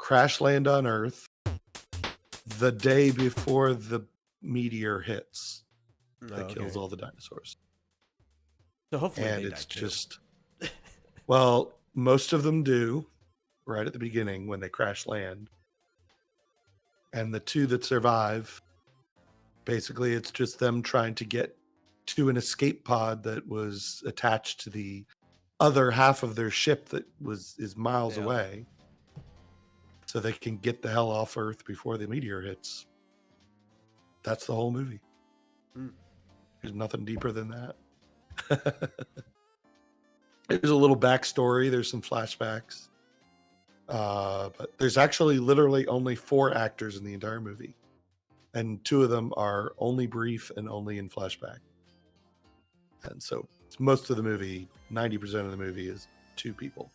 crash land on Earth the day before the meteor hits that kills all the dinosaurs. So hopefully and they it's die too. just, well, most of them do right at the beginning when they crash land. And the two that survive, basically it's just them trying to get to an escape pod that was attached to the other half of their ship that is miles away, so they can get the hell off Earth before the meteor hits. That's the whole movie. There's nothing deeper than that. There's a little backstory. There's some flashbacks. But there's actually literally only 4 actors in the entire movie. And 2 of them are only brief and only in flashback. And so most of the movie, 90% of the movie is 2 people.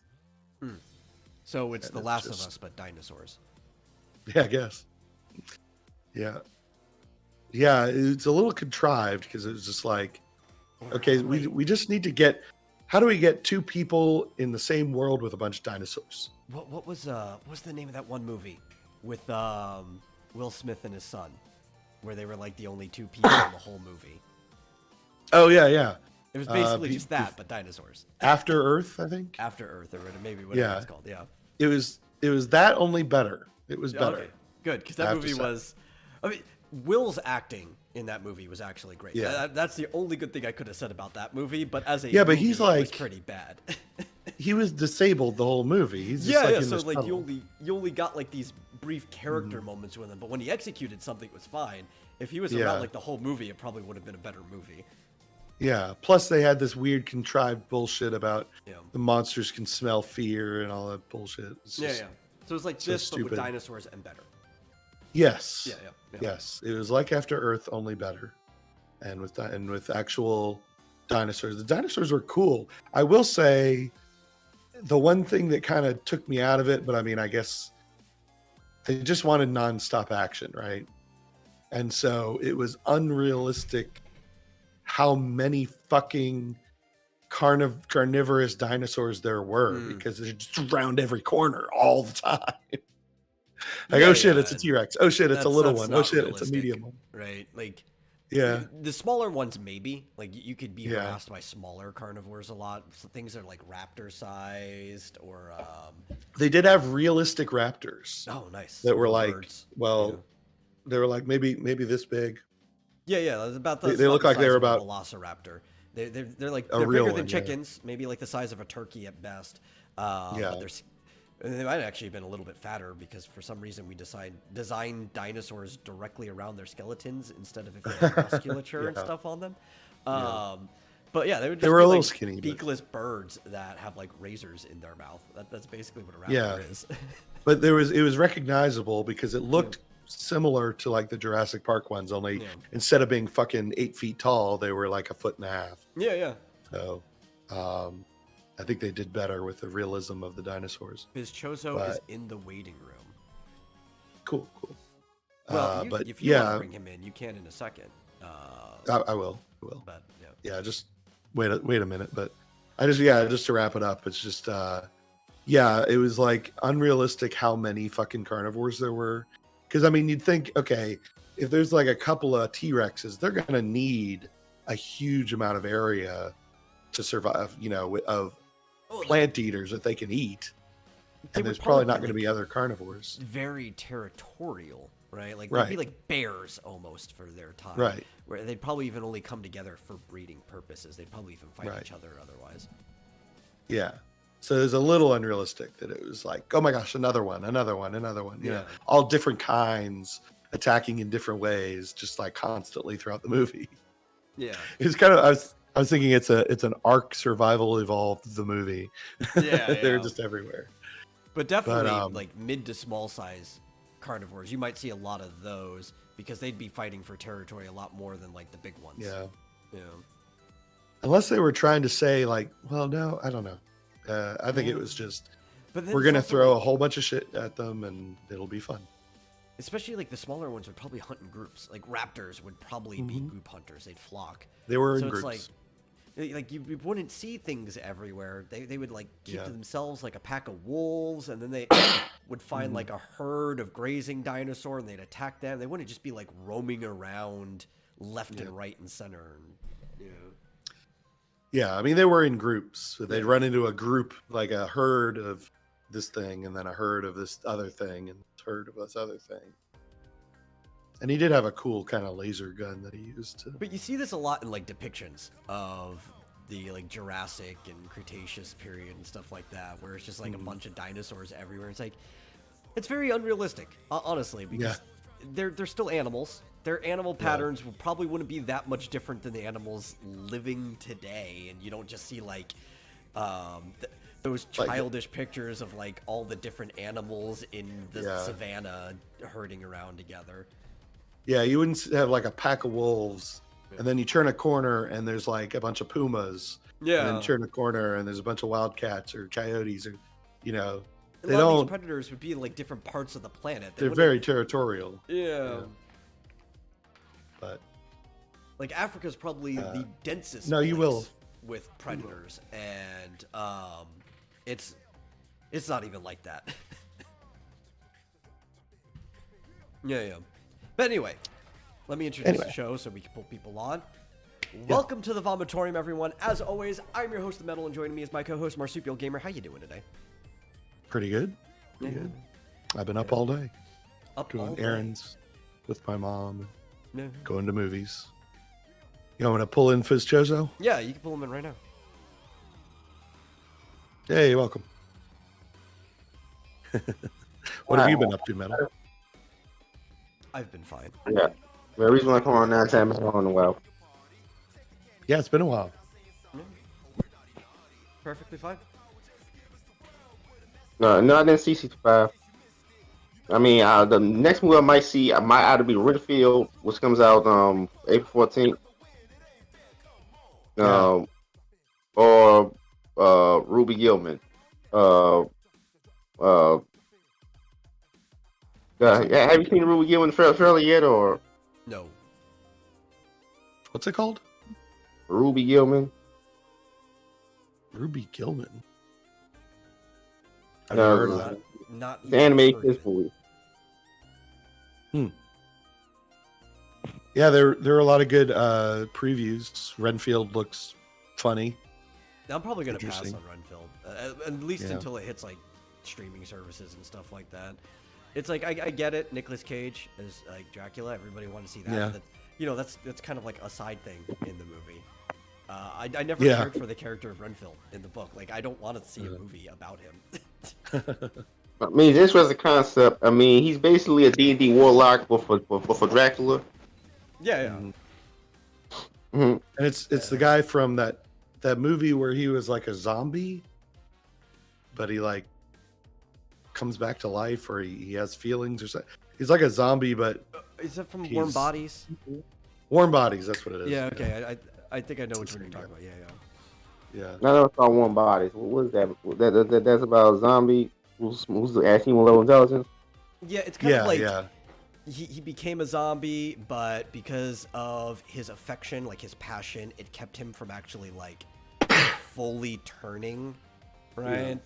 So it's The Last of Us, but dinosaurs. Yeah, I guess. Yeah. Yeah, it's a little contrived because it was just like, okay, we just need to get, how do we get 2 people in the same world with a bunch of dinosaurs? What was what's the name of that one movie with Will Smith and his son, where they were like the only 2 people in the whole movie? Oh yeah. It was basically just that, but dinosaurs. After Earth, I think. After Earth, or maybe whatever it's called. Yeah. It was that, only better. It was better. Okay. Good, because that movie was, I mean, Will's acting in that movie was actually great. Yeah. That's the only good thing I could have said about that movie. But as a but movie, he's it like was pretty bad. He was disabled the whole movie. He's just So like you only got like these brief character moments with him. But when he executed something, it was fine. If he was around like the whole movie, it probably would have been a better movie. Yeah. Plus, they had this weird contrived bullshit about the monsters can smell fear and all that bullshit. So it's like this, but with dinosaurs and better. Yes. Yeah. Yes. It was like After Earth, only better, and with actual dinosaurs. The dinosaurs were cool. I will say, the one thing that kind of took me out of it, but I mean, I guess they just wanted nonstop action, right? And so it was unrealistic how many fucking carnivorous dinosaurs there were, because they're just around every corner all the time. Like, oh shit, it's a T-Rex. Oh shit, it's a little one. Oh shit, it's a medium one. Right? Like, yeah. The smaller ones, maybe. Like, you could be harassed by smaller carnivores a lot. So things are like raptor-sized, or... They did have realistic raptors. Oh, nice. That were like, birds. they were like maybe this big. Yeah, about the they look like they were about a velociraptor. They're like a they're real bigger than one, chickens, maybe like the size of a turkey at best. But they might have actually been a little bit fatter, because for some reason we designed dinosaurs directly around their skeletons instead of if they had musculature and stuff on them. But yeah, they were a like little skinny, beakless birds that have like razors in their mouth. That's basically what a raptor is. But it was recognizable because it looked similar to like the Jurassic Park ones, only instead of being fucking 8 feet tall, they were like 1.5 feet. Yeah. So, I think they did better with the realism of the dinosaurs. His Chozo is in the waiting room. Cool. Well, but if you want to bring him in, you can in a second. I will. But just wait a minute. But just to wrap it up, it's just it was like unrealistic how many fucking carnivores there were. Because I mean, you'd think, okay, if there's like a couple of T-Rexes, they're gonna need a huge amount of area to survive, of plant eaters that they can eat. And there's probably not going to be other carnivores. Very territorial, right? Like they'd be like bears almost for their time. Right. Where they'd probably even only come together for breeding purposes. They'd probably even fight each other otherwise. Yeah. So it was a little unrealistic that it was like, oh my gosh, another one. You know, all different kinds attacking in different ways, just like constantly throughout the movie. Yeah. It's kind of, I was thinking it's an Ark Survival Evolved the movie. They're just everywhere. But definitely like mid to small size carnivores, you might see a lot of those because they'd be fighting for territory a lot more than like the big ones. Yeah. Yeah. Unless they were trying to say like, well, no, I don't know. I think it was just, we're going to throw a whole bunch of shit at them and it'll be fun. Especially like the smaller ones would probably hunt in groups. Like raptors would probably be group hunters. They'd flock. They were in it's groups. like, Like you wouldn't see things everywhere. They would like keep to themselves like a pack of wolves, and then they would find like a herd of grazing dinosaur, and they'd attack them. They wouldn't just be like roaming around left and right and center. And, yeah, I mean they were in groups. So they'd run into a group, like a herd of this thing, and then a herd of this other thing, and a herd of this other thing. And he did have a cool kind of laser gun that he used to. But you see this a lot in like depictions of the like Jurassic and Cretaceous period and stuff like that, where it's just like a bunch of dinosaurs everywhere. It's like it's very unrealistic, honestly, because they're still animals. Their animal patterns probably wouldn't be that much different than the animals living today, and you don't just see like those childish pictures of like all the different animals in the savannah herding around together. Yeah, you wouldn't have like a pack of wolves, and then you turn a corner and there's like a bunch of pumas. Yeah. And then you turn a corner and there's a bunch of wildcats or coyotes, or a lot of these predators would be in like different parts of the planet. They're very territorial. Yeah. But like Africa's probably the densest. No, you will. With predators, and it's not even like that. Yeah. But anyway, let me introduce the show so we can pull people on. Welcome to the Vomitorium, everyone. As always, I'm your host, The Metal, and joining me is my co-host, Marsupial Gamer. How you doing today? Pretty good. Pretty good. I've been up all day. Doing errands with my mom. Going to movies. You want to pull in Fizz Chozo? Yeah, you can pull him in right now. Hey, you're welcome. What have you been up to, Metal? I've been fine. Yeah. The reason why I come on now time is on a while. Yeah, it's been a while. Perfectly fine. No, I didn't see 65. I mean, the next movie I might see, I might either be Renfield, which comes out April 14th, or Ruby Gilman. Have you seen Ruby Gilman fairly yet, or no? What's it called? Ruby Gilman. Ruby Gilman. I've heard of that. Not the animated kids movie. Yeah, there are a lot of good previews. Renfield looks funny. I'm probably gonna pass on Renfield, at least until it hits like streaming services and stuff like that. It's like I get it. Nicolas Cage as like Dracula. Everybody wanted to see that. Yeah. But, that's kind of like a side thing in the movie. I never cared for the character of Renfield in the book. Like I don't want to see a movie about him. I mean, this was a concept. I mean, he's basically a D&D warlock, but for Dracula. Yeah. And it's the guy from that movie where he was like a zombie, but he like comes back to life, or he has feelings or something. He's like a zombie, but is that from Warm Bodies? Warm Bodies, that's what it is. Yeah, okay. I think I know what you're talking about. Yeah. I never saw Warm Bodies. What is that? That's about a zombie who's asking with low intelligence. Yeah, it's kind of like he became a zombie, but because of his affection, like his passion, it kept him from actually like fully turning, right?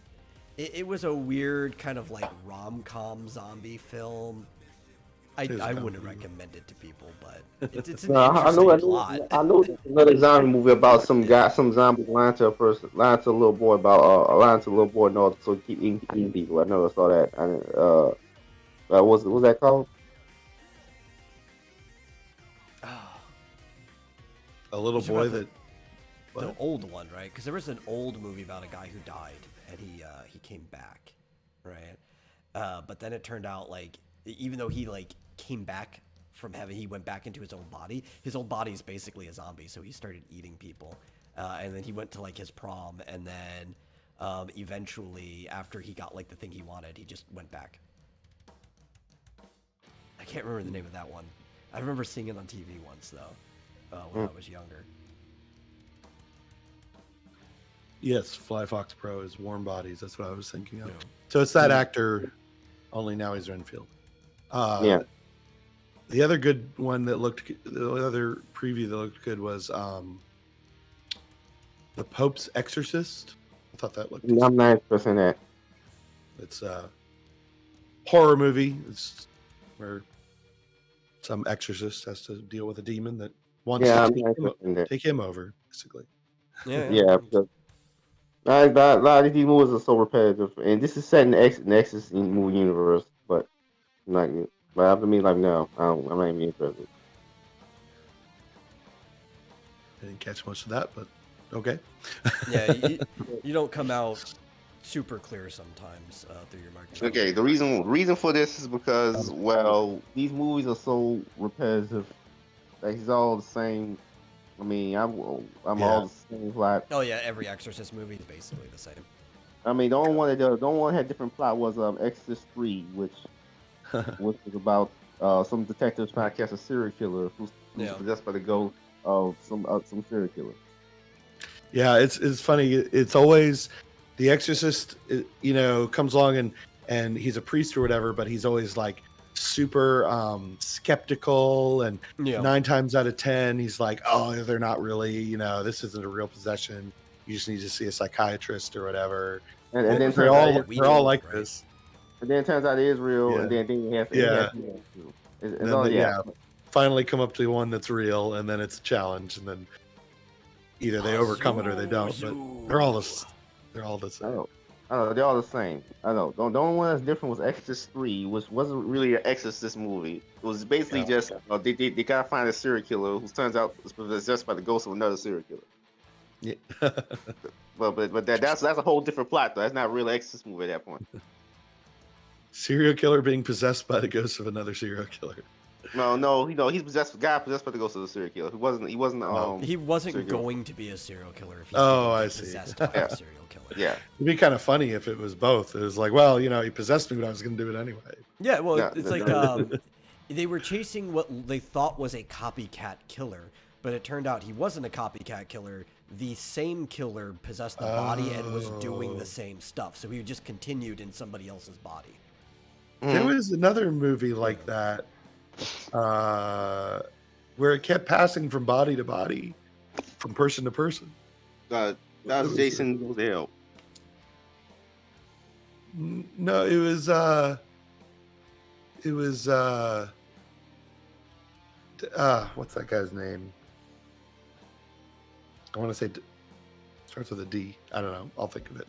Yeah. It was a weird kind of like rom-com zombie film. I wouldn't recommend it to people, but it's an interesting plot. I know another zombie movie about some zombie lying to a little boy in order to keep eating people. I never saw that. What's that called? A little boy that the old one, right? Because there was an old movie about a guy who died and he came back, right? But then it turned out like even though he like came back from heaven, he went back into his own body. His old body is basically a zombie, so he started eating people. And then he went to like his prom, and then eventually, after he got like the thing he wanted, he just went back. I can't remember the name of that one. I remember seeing it on TV once though, when I was younger. Yes, Fly Fox Pro is Warm Bodies. That's what I was thinking of. Yeah. So it's that actor, only now he's Renfield. The other good one the other preview that looked good was The Pope's Exorcist. I thought that looked. I'm decent. not interested in that. It's a horror movie. It's where some exorcist has to deal with a demon that wants Yeah, to I'm not interested in that. take him over, basically. Yeah, because a lot of these movies are so repetitive, and this is set in the Exorcist movie universe, but like, but after me, like, no, I'm not even interested. I didn't catch much of that, but okay. Yeah, you don't come out super clear sometimes through your microphone. Okay, the reason for this is because, well, these movies are so repetitive. Like, it's all the same. I mean, I'm all the same plot. Oh yeah, every Exorcist movie is basically the same. I mean, the only one that had different plot was Exorcist 3, which was about some detectives trying to catch a serial killer who's possessed by the ghost of some serial killer. Yeah, it's funny. It's always the Exorcist, comes along and he's a priest or whatever, but he's always like super skeptical, and 9 times out of 10 he's like, oh, they're not really, this isn't a real possession. You just need to see a psychiatrist or whatever. And then they're all like right? This. And then it turns out it is real, and then he has to. Finally come up to one that's real, and then it's a challenge, and then either they overcome it or they don't. But they're all the same. They're all the same. I know. The only one that's different was Exorcist 3, which wasn't really an Exorcist movie. It was basically just they gotta find a serial killer who turns out is possessed by the ghost of another serial killer. Yeah. but that's a whole different plot though. That's not a real Exorcist movie at that point. Serial killer being possessed by the ghost of another serial killer. No, he's possessed by the ghost of the serial killer. He wasn't going to be a serial killer if he was possessed by a serial killer. Yeah. It'd be kind of funny if it was both. It was like, well, he possessed me, but I was going to do it anyway. Yeah, well, it's like they were chasing what they thought was a copycat killer, but it turned out he wasn't a copycat killer. The same killer possessed the body and was doing the same stuff. So he just continued in somebody else's body. There was another movie like that where it kept passing from body to body, from person to person. That was Jason Goes to Hell. No, it was what's that guy's name? I want to say starts with a D. I don't know. I'll think of it.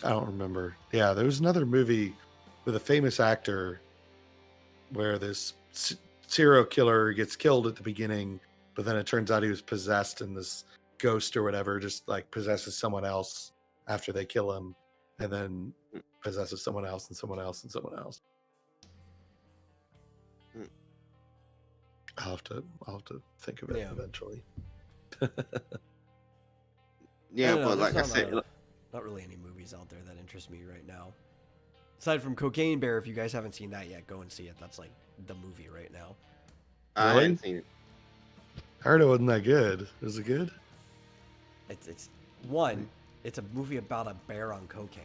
I don't remember. Yeah, there was another movie with a famous actor where this serial killer gets killed at the beginning, but then it turns out he was possessed, and this ghost or whatever just like possesses someone else after they kill him, and then possesses someone else and someone else and someone else. I'll have to think of it eventually. But like I said, not really any movies out there that interest me right now. Aside from Cocaine Bear, if you guys haven't seen that yet, go and see it. That's like the movie right now. I haven't seen it. I heard it wasn't that good. Was it good? It's one, it's a movie about a bear on cocaine.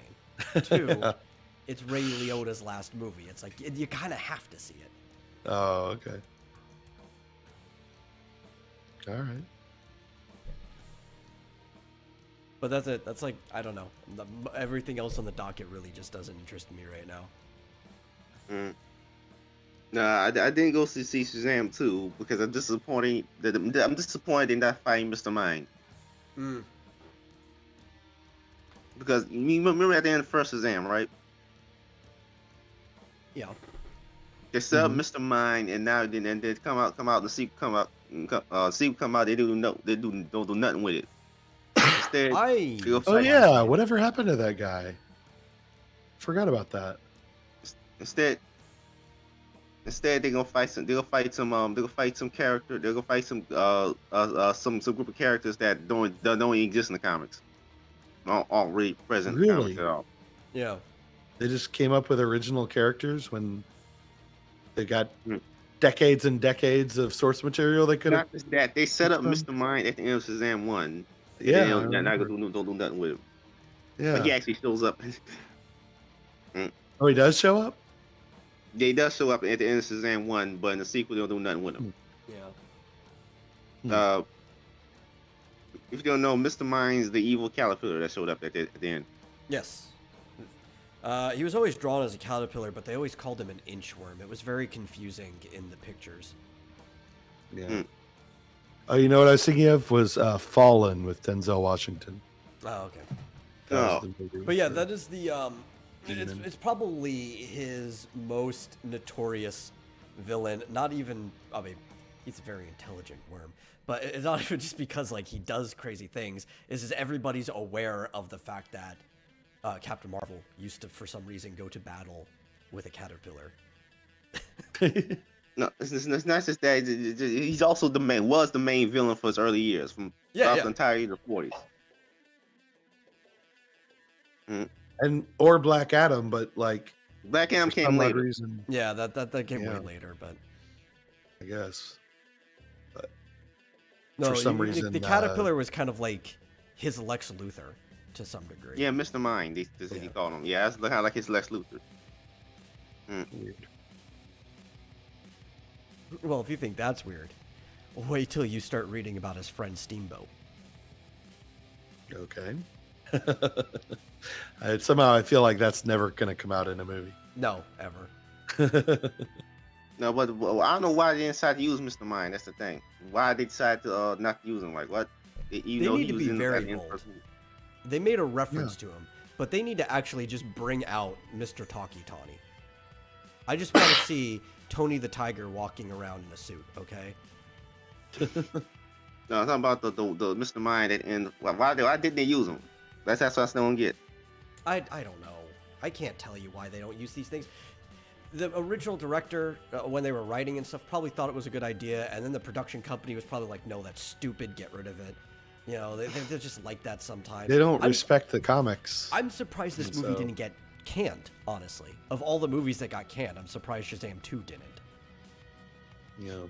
2, it's Ray Liotta's last movie. It's like you kind of have to see it. Oh, okay. All right. But that's it. That's like, I don't know. Everything else on the docket really just doesn't interest me right now. No, I didn't go see Shazam 2 because I'm disappointed in not finding Mr. Mind. Because you remember at the end of the first Shazam, right? Yeah. They set up Mr. Mind, and now they come out, the sequel come out. They don't do nothing with it. Instead, whatever happened to that guy? Forgot about that. Instead they're gonna fight some character. They're gonna fight some group of characters that don't even exist in the comics. Aren't really present in the comics at all. Yeah. They just came up with original characters when they got decades and decades of source material they could have. Not just that, they set up Mr. Mind at the end of Shazam 1. Yeah. Don't do nothing with him. Yeah. But he actually shows up. Oh, he does show up? Yeah, he does show up at the end of Shazam 1, but in the sequel, they don't do nothing with him. Yeah. Uh, if you don't know, Mr. Mind's the evil caterpillar that showed up at the end. Yes. He was always drawn as a caterpillar, but they always called him an inchworm. It was very confusing in the pictures. Yeah. Oh, you know what I was thinking of was Fallen with Denzel Washington. Oh, okay. That was the movie But yeah, for that is the Demon. it's probably his most notorious villain. Not even, I mean, he's a very intelligent worm, but it's not even just because like he does crazy things. It's just everybody's aware of the fact that Captain Marvel used to, for some reason, go to battle with a caterpillar. No, it's not just that. He's also the main villain for his early years, from Yeah, the entire year of the 40s. or Black Adam, but like Black Adam for came some odd later. reason, Yeah, that came way Yeah. later, but I guess. no, For some the reason, caterpillar was kind of like his Lex Luthor to some degree. Yeah, Mr. Mind. He Yeah. called him. Yeah, that's kind of like his Lex Luthor. Weird. Well, if you think that's weird, wait till you start reading about his friend Steamboat. Okay. Somehow I feel like that's never going to come out in a movie. No, ever. No, but I don't know why they didn't decide to use Mr. Mind. That's the thing. Why they decided to not use him? Like what? They need to be very bold. first movie. They made a reference to him, but they need to actually just bring out Mr. Talkie Tawny. I just want to see Tony the Tiger walking around in a suit, okay? No, I'm talking about the Mr. Mind and why didn't they use him? That's what I still don't get. I don't know. I can't tell you why they don't use these things. The original director, when they were writing and stuff, probably thought it was a good idea, and then the production company was probably like, no, that's stupid, get rid of it. You know, they're just like that sometimes. They don't respect the comics. I'm surprised this movie didn't get canned, honestly. Of all the movies that got canned, I'm surprised Shazam 2 didn't. Yeah.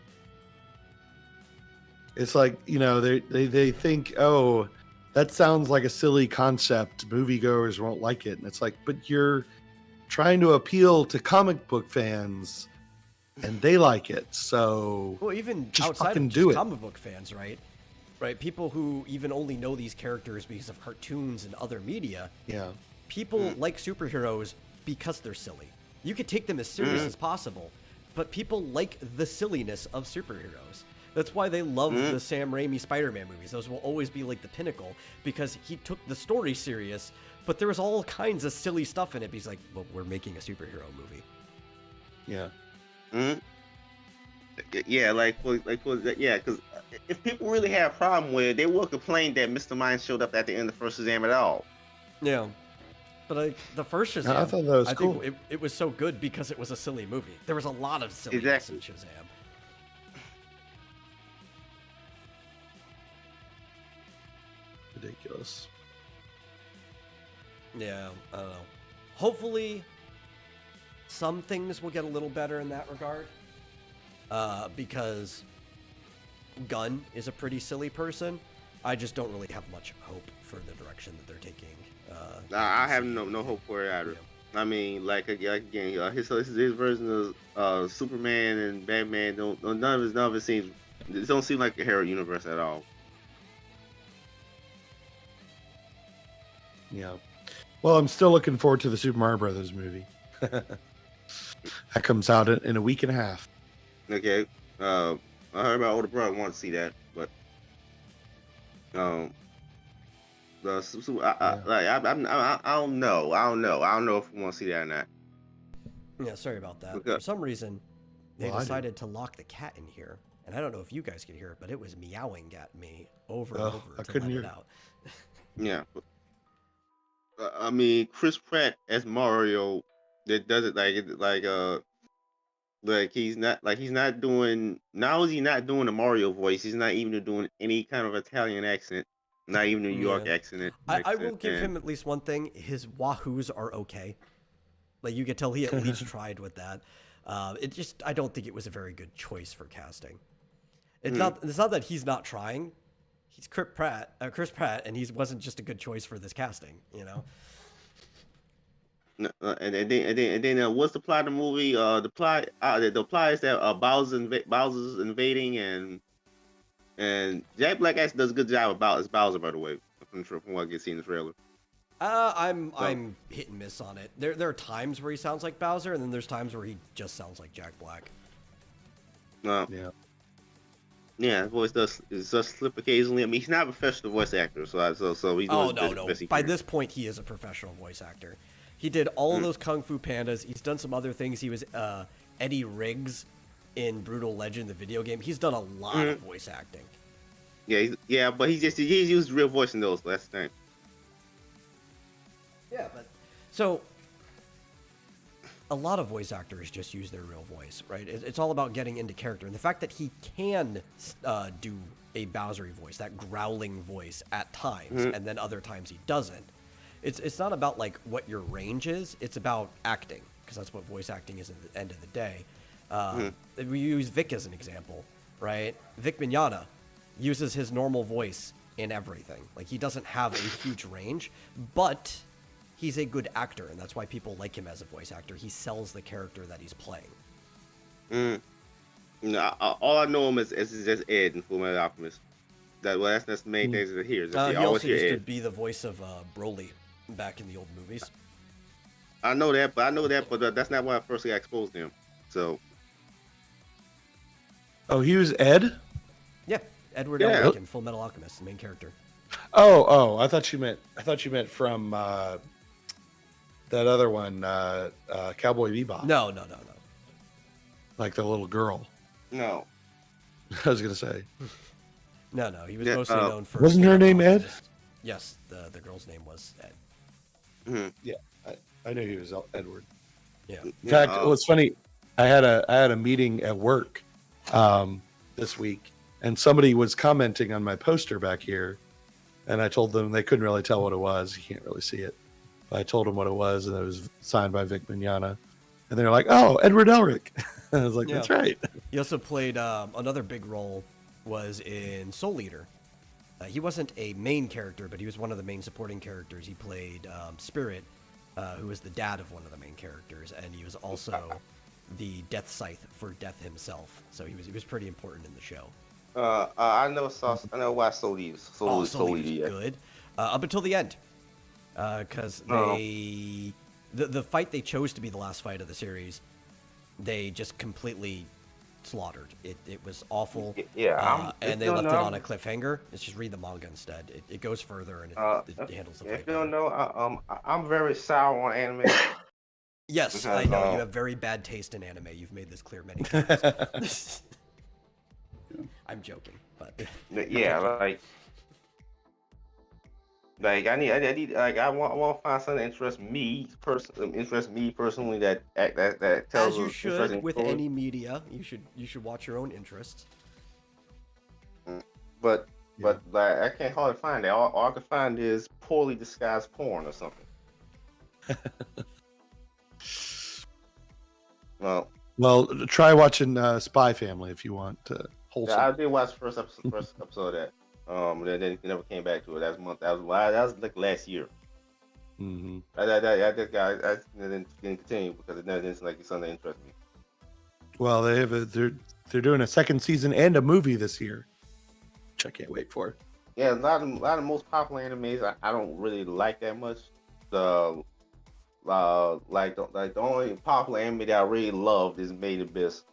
It's like, they think, oh, that sounds like a silly concept. Moviegoers won't like it. And it's like, but you're trying to appeal to comic book fans and they like it. So Well, even just outside fucking of do just it. comic book fans, right? Right? People who even only know these characters because of cartoons and other media. Yeah. People like superheroes because they're silly. You could take them as serious as possible, but people like the silliness of superheroes. That's why they love the Sam Raimi Spider-Man movies. Those will always be like the pinnacle because he took the story serious, but there was all kinds of silly stuff in it. He's like, well, we're making a superhero movie. Yeah. Yeah, because if people really had a problem with it, they would complain that Mr. Mind showed up at the end of the first Shazam at all. Yeah. But the first Shazam, I thought that was cool. think it was so good because it was a silly movie. There was a lot of silliness in Shazam. Ridiculous. Yeah, I don't know. Hopefully, some things will get a little better in that regard. Because Gunn is a pretty silly person. I just don't really have much hope for the direction that they're taking. I have no hope for it either. Yeah. I mean, like again, his version of Superman and Batman none of it seems. It don't seem like a hero universe at all. Yeah. Well, I'm still looking forward to the Super Mario Brothers movie. That comes out in a week and a half. Okay. I heard my older brother wanted to see that, but I don't know. I don't know if we want to see that or not. Yeah, sorry about that. Okay. For some reason, they Well, I decided to lock the cat in here. And I don't know if you guys could hear it, but it was meowing at me over and over I to couldn't let hear it it. out. Yeah. I mean, Chris Pratt as Mario, that does it like he's not doing. Not only is he not doing a Mario voice, he's not even doing any kind of Italian accent, not even a New York Yeah. accent. I will give him at least one thing. His wahoos are okay. Like, you could tell he at least tried with that. I don't think it was a very good choice for casting. It's not that he's not trying. He's Chris Pratt, and he wasn't just a good choice for this casting, you know? And then what's the plot of the movie? The plot is that Bowser's invading and And Jack Black actually does a good job about his Bowser, by the way, from what I can see in the trailer. I'm hit and miss on it. There are times where he sounds like Bowser, and then there's times where he just sounds like Jack Black. Yeah. Yeah, his voice does slip occasionally. I mean, he's not a professional voice actor, so he's doing no. By this point, he is a professional voice actor. He did all of those Kung Fu Pandas. He's done some other things. He was Eddie Riggs in Brutal Legend, the video game. He's done a lot of voice acting. Yeah, but he's used real voice in those. So that's the thing. Yeah, but so a lot of voice actors just use their real voice, right? It's all about getting into character, and the fact that he can do a Bowsery voice, that growling voice at times, and then other times he doesn't. It's not about like what your range is. It's about acting, because that's what voice acting is at the end of the day. We use Vic as an example, right? Vic Mignogna uses his normal voice in everything. Like, he doesn't have a huge range, but he's a good actor, and that's why people like him as a voice actor. He sells the character that he's playing. No, all I know him is just Ed in Fullmetal Alchemist. That's the main things that here. He also used to be the voice of Broly back in the old movies. I know that, but that's not when I first got exposed to him. So. Oh, he was Ed? Yeah, Edward Elric in Fullmetal Alchemist, the main character. Oh, I thought you meant from that other one, Cowboy Bebop. No. Like the little girl. No. I was gonna say. No. He was mostly known for. Wasn't her name Ed? Yes, the girl's name was Ed. Yeah, I knew he was Edward. Yeah. In fact, it was funny. I had a meeting at work this week, and somebody was commenting on my poster back here, and I told them they couldn't really tell what it was. You can't really see it. But I told them what it was, and it was signed by Vic Mignogna. And they're like, "Oh, Edward Elric." I was like, "That's right." He also played another big role was in Soul Eater. He wasn't a main character, but he was one of the main supporting characters. He played Spirit, who was the dad of one of the main characters, and he was also the Death Scythe for Death himself. So he was pretty important in the show. I know why Soul Eater. Soul Eater's good up until the end, because the fight they chose to be the last fight of the series, they just completely slaughtered. It was awful. And they left it on a cliffhanger. Let's just read the manga instead. It goes further and it handles the fight. If you don't know, I'm very sour on anime. Yes, I know you have very bad taste in anime. You've made this clear many times. I'm joking, but yeah, like I need I want to find something that interests me personally that tells. As you should with any media, you should watch your own interests. But like, I can't hardly find that. All I can find is poorly disguised porn or something. Well, try watching Spy Family if you want to wholesome. Yeah, I did watch the first episode of that. Then it never came back to it. That was like last year. Mm-hmm. I didn't continue because it never didn't seem like something that interested me. Well, they're doing a second season and a movie this year, which I can't wait for. Yeah, a lot of the most popular animes I don't really like that much. The only popular anime that I really loved is Made in Abyss,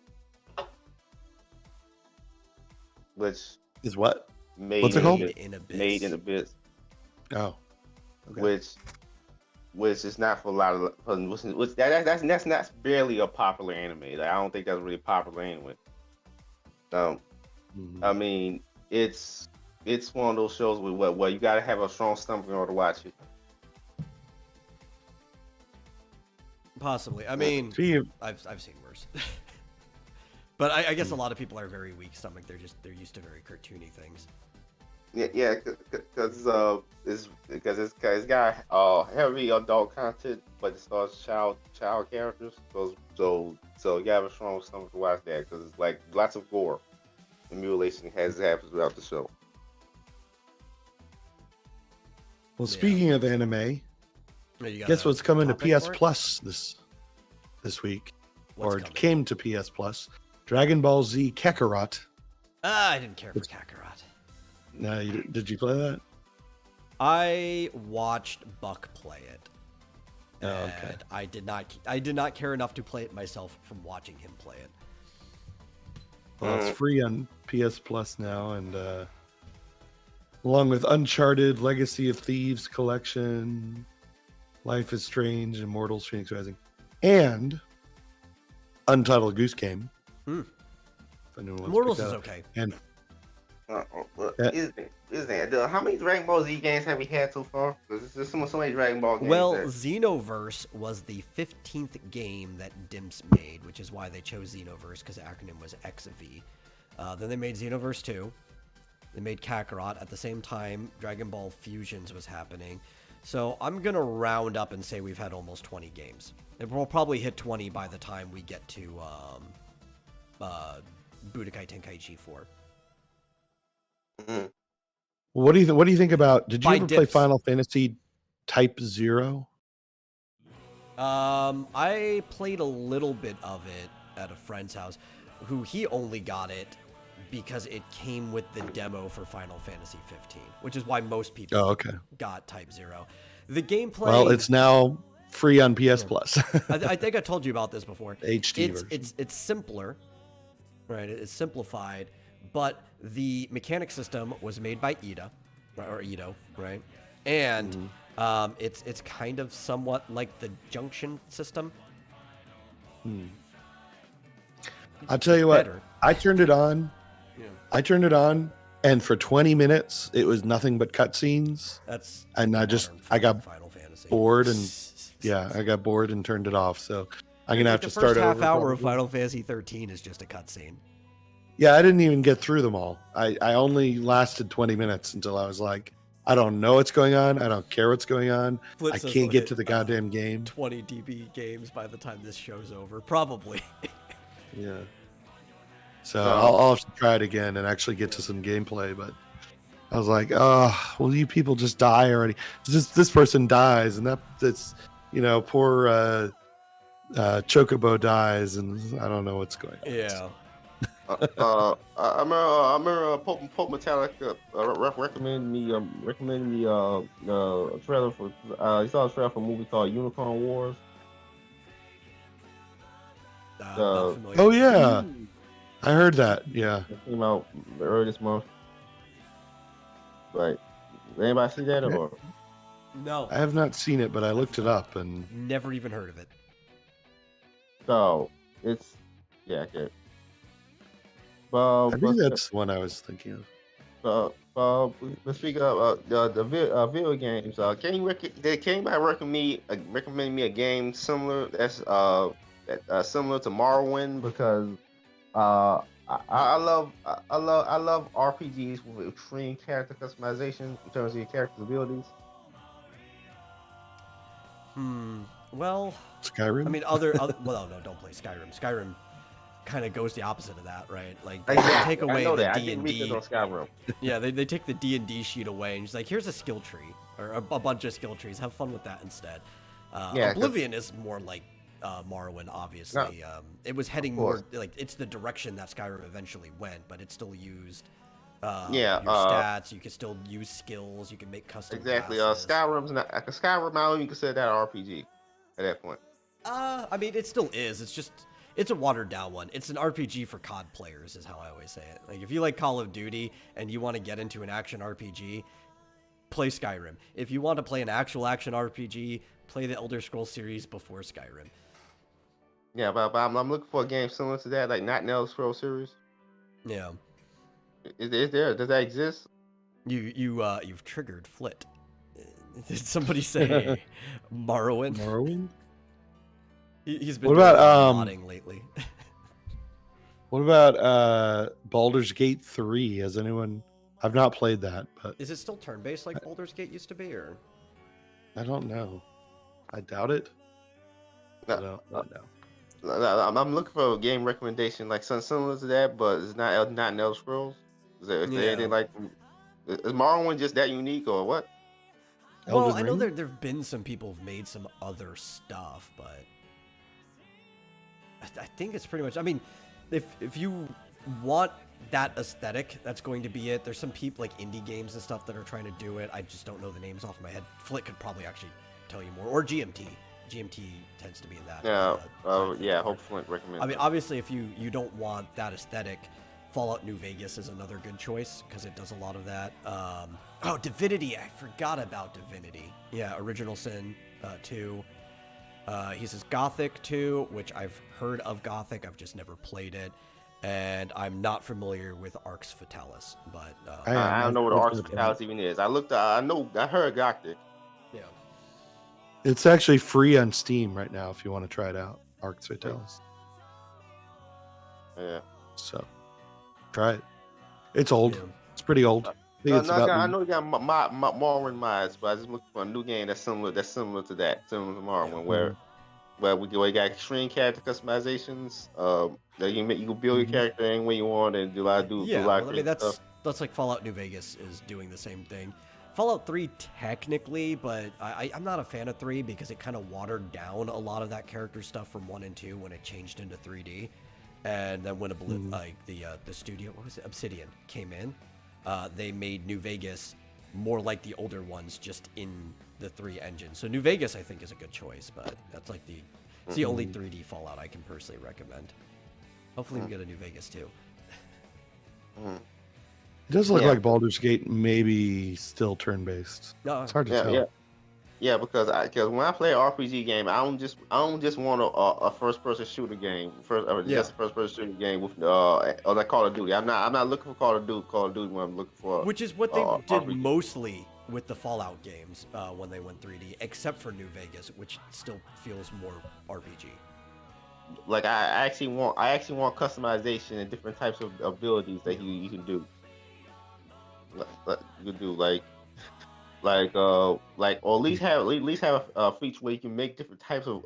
which is what? What's it called? Made in Abyss. Oh, okay. Which is not for a lot of that's not barely a popular anime. Like, I don't think that's really popular anyway. I mean, it's one of those shows where you gotta have a strong stomach in order to watch it. Possibly. I mean, I've seen worse. But I guess a lot of people are very weak stomach. They're used to very cartoony things. Yeah, because it's got heavy adult content, but it stars child characters. So you gotta have a strong stomach to watch that because it's like lots of gore and mutilation happens throughout the show. Well, speaking of anime, guess what's coming to PS Plus this week, came to PS Plus? Dragon Ball Z Kakarot I didn't care for Kakarot. No, did you play that? I watched Buck play it. Oh, okay. And I did not care enough to play it myself from watching him play it. Well, it's free on PS Plus now, and along with Uncharted, Legacy of Thieves Collection, Life is Strange, Immortals Phoenix Rising, and Untitled Goose Game. If anyone wants Immortals to pick is that up. okay. And Is that how many Dragon Ball Z games have we had so far? Because there's so many Dragon Ball games. Well, Xenoverse was the 15th game that Dimps made, which is why they chose Xenoverse, because the acronym was XV. Then they made Xenoverse 2. They made Kakarot. At the same time, Dragon Ball Fusions was happening. So I'm going to round up and say we've had almost 20 games. And we'll probably hit 20 by the time we get to Budokai Tenkaichi 4. what do you think about? Did you By ever play Dips. Final Fantasy Type 0? I played a little bit of it at a friend's house, who he only got it because it came with the demo for Final Fantasy 15, which is why most people got Type 0. The gameplay... Well, it's now free on PS Plus. I think I told you about this before. HD version. It's simpler, right? It's simplified, but the mechanic system was made by Ito, right? And it's kind of somewhat like the junction system. I'll tell you what, Better. I turned it on. Yeah. I turned it on, and for 20 minutes, it was nothing but cutscenes. That's And I got Final Fantasy. bored, and I got bored and turned it off. So I'm gonna have to start The over. first half hour of probably. Final Fantasy 13 is just a cutscene. Yeah, I didn't even get through them all. I only lasted 20 minutes until I was like, I don't know what's going on. I don't care what's going on. Flip I says can't we'll get hit, to the goddamn game. 20 DB games by the time this show's over, probably. Yeah. So I'll have to try it again and actually get to some gameplay. But I was like, oh, well, you people just die already. This person dies, and that's poor Chocobo dies, and I don't know what's going on. Yeah. I remember Pope Metallica recommended me the trailer for. He saw a trailer for a movie called Unicorn Wars. Not familiar. Oh yeah, I heard that. Yeah. It came out earlier this month. Like, anybody see that or? No. I have not seen it, but I looked it up, and Never even heard of it. So it's okay. I think that's one I was thinking of. Let's speak of the video games. Can anybody recommend me a game similar that's similar to Morrowind? Because I love RPGs with extreme character customization in terms of your character's abilities. Well, Skyrim. I mean, well, no, don't play Skyrim. Skyrim kind of goes the opposite of that, right? Like they Exactly. take away I know the that. I D did and research D. on Skyrim. Yeah, they take the D and D sheet away, and it's like, here's a skill tree or a bunch of skill trees. Have fun with that instead. Yeah, Oblivion is more like Morrowind, obviously. It was heading more like it's the direction that Skyrim eventually went, but it still used your stats. You can still use skills. You can make custom. Exactly. Classes. Skyrim's not Skyrim. I don't even consider that an RPG at that point. I mean, it still is. It's a watered down one. It's an RPG for COD players, is how I always say it. Like, if you like Call of Duty and you want to get into an action RPG, play Skyrim. If you want to play an actual action RPG, play the Elder Scrolls series before Skyrim. Yeah, but I'm looking for a game similar to that, like not an Elder Scrolls series. Yeah. Is there? Does that exist? You've triggered Flit. Did somebody say Morrowind? Morrowind. He's been What doing about, modding lately. What about Baldur's Gate 3? Has anyone? I've not played that, but Is it still turn-based like Baldur's Gate used to be, or? I don't know. I doubt it. I No, don't know. I'm looking for a game recommendation like something similar to that, but it's not an Elder Scrolls. Is there anything like? Is Morrowind just that unique or what? Well, Elden I know Ring? there've been some people who've made some other stuff, but I think it's pretty much. I mean, if you want that aesthetic, that's going to be it. There's some people like indie games and stuff that are trying to do it. I just don't know the names off my head. Flick could probably actually tell you more, or GMT. GMT tends to be in that. Yeah. Hope Flint recommends. I mean, obviously, if you don't want that aesthetic, Fallout New Vegas is another good choice because it does a lot of that. Divinity. I forgot about Divinity. Yeah, Original Sin 2. He says Gothic 2, which I've heard of Gothic. I've just never played it. And I'm not familiar with Arx Fatalis, but I don't know what Arx Fatalis even is. I heard Gothic. Yeah. It's actually free on Steam right now if you want to try it out. Arx Fatalis. Yeah. So try it. It's old. Yeah. It's pretty old. I know you got Morrowind mods, but I just looking for a new game that's similar to that, similar to Morrowind, where we got extreme character customizations. That you can build your character any way you want and do a lot of that's like Fallout New Vegas is doing the same thing. Fallout 3 technically, but I'm not a fan of 3 because it kind of watered down a lot of that character stuff from 1 and 2 when it changed into 3D. And then when the studio, what was it, Obsidian came in, they made New Vegas more like the older ones, just in the 3 engine. So New Vegas, I think, is a good choice, but that's like it's the only 3D Fallout I can personally recommend. Hopefully we get a New Vegas too. It does look like Baldur's Gate maybe still turn-based. No, it's hard to tell. Yeah, because when I play an RPG game, I don't just want a first-person shooter game. Just a first-person shooter game with or like Call of Duty. I'm not looking for Call of Duty when I'm looking for. Which is what they did RPG. mostly with the Fallout games when they went 3D, except for New Vegas, which still feels more RPG. Like I actually want customization and different types of abilities that you can do. You can do or at least have a feature where you can make different types of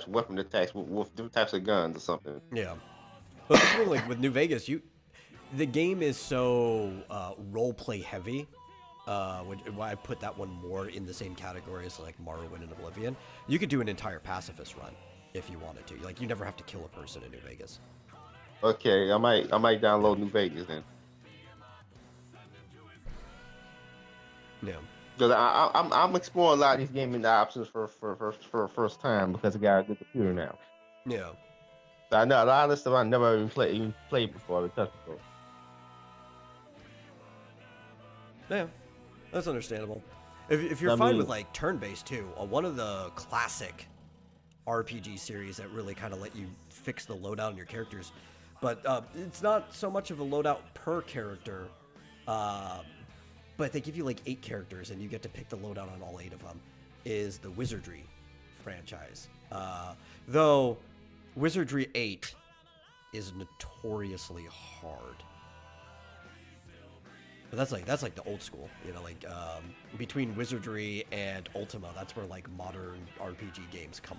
weapon attacks with different types of guns or something. Yeah, but the thing, like with New Vegas, the game is so role play heavy. Why I put that one more in the same category as like Morrowind and Oblivion. You could do an entire pacifist run if you wanted to. Like you never have to kill a person in New Vegas. Okay, I might download New Vegas then. Yeah. Because I'm exploring a lot of these gaming options for first time because I got a good computer now. Yeah. So I know a lot of stuff I never even played before. Touched before. Yeah, that's understandable. If you're fine with like turn-based too, one of the classic RPG series that really kind of let you fix the loadout on your characters, but it's not so much of a loadout per character. But they give you like 8 characters and you get to pick the loadout on all 8 of them, is the Wizardry franchise. Though Wizardry 8 is notoriously hard. But that's like the old school, between Wizardry and Ultima, that's where like modern RPG games come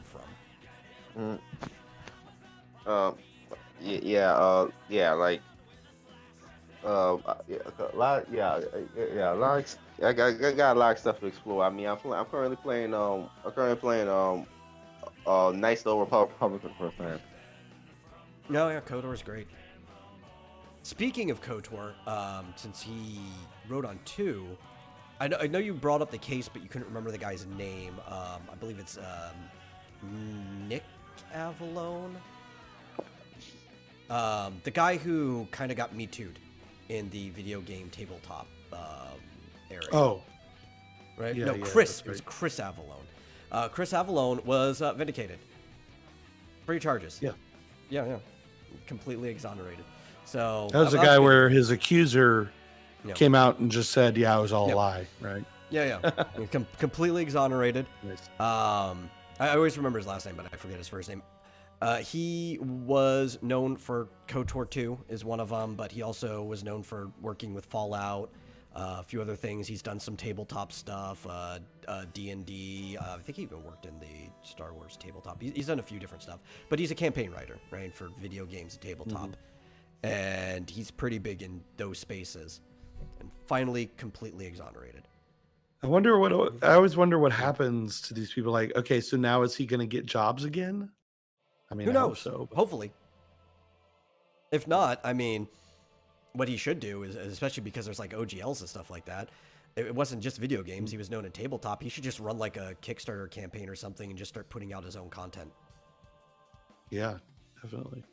from. I got a lot of stuff to explore. I mean, I'm currently playing Knights of the Republic for the first time. No, yeah, KOTOR's great. Speaking of KOTOR, since he wrote on 2, I know you brought up the case, but you couldn't remember the guy's name. I believe it's Nick Avalone. The guy who kind of got Me Too'd in the video game tabletop area. Oh. Right? Yeah, no, yeah, Chris. right. It was Chris Avalone. Chris Avalone was vindicated. Free charges. Yeah. Yeah. Completely exonerated. So that was the guy where his accuser came out and just said, "Yeah, it was all a lie," right? Yeah. Completely exonerated. Nice. I always remember his last name, but I forget his first name. He was known for KOTOR 2 is one of them, but he also was known for working with Fallout, a few other things. He's done some tabletop stuff, D&D. I think he even worked in the Star Wars tabletop. He's done a few different stuff, but he's a campaign writer, right, for video games and tabletop. And he's pretty big in those spaces. And finally, completely exonerated. I always wonder what happens to these people. Like, okay, so now is he going to get jobs again? I mean, Who knows? I hope so. Hopefully. If not, I mean, what he should do is, especially because there's like OGLs and stuff like that, it wasn't just video games. He was known in tabletop. He should just run like a Kickstarter campaign or something and just start putting out his own content. Yeah, definitely.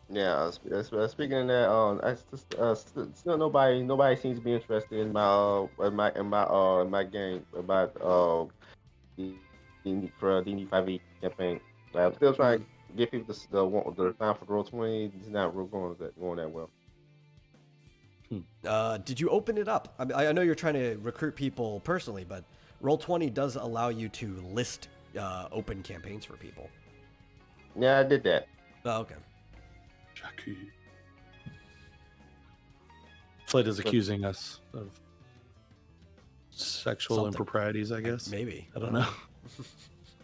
Yeah. Speaking of that, I still nobody seems to be interested in my game about for D&D 5e campaign. I'm still trying to get people the time for Roll20. It's not real going that well. Did you open it up? I know you're trying to recruit people personally, but Roll20 does allow you to list open campaigns for people. Yeah, I did that. Oh, okay. Jackie. Flint is accusing us of sexual Something. improprieties, I guess. Maybe. I don't know.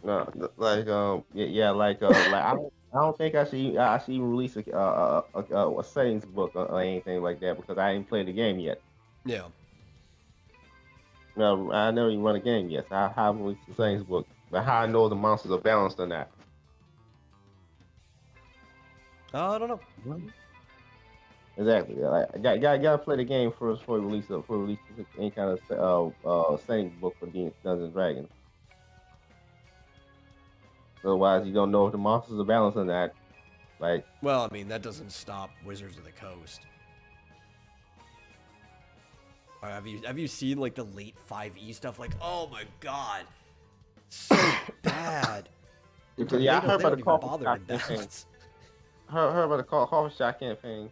No, like like I don't think I should even release a settings book or anything like that because I ain't played the game yet. Yeah. No, I never even run a game yet. So I haven't released the settings book, but how I know the monsters are balanced or not. I don't know. Exactly. Like, I gotta play the game first before release any kind of settings book for Dungeons and Dragons. Otherwise, you don't know if the monsters are balanced or not. Like, Well, I mean, that doesn't stop Wizards of the Coast. Have you seen like the late 5e stuff? Like, oh my god, so bad. yeah, I heard about the coffee bother shop with campaign. that. Heard about the coffee shop campaign.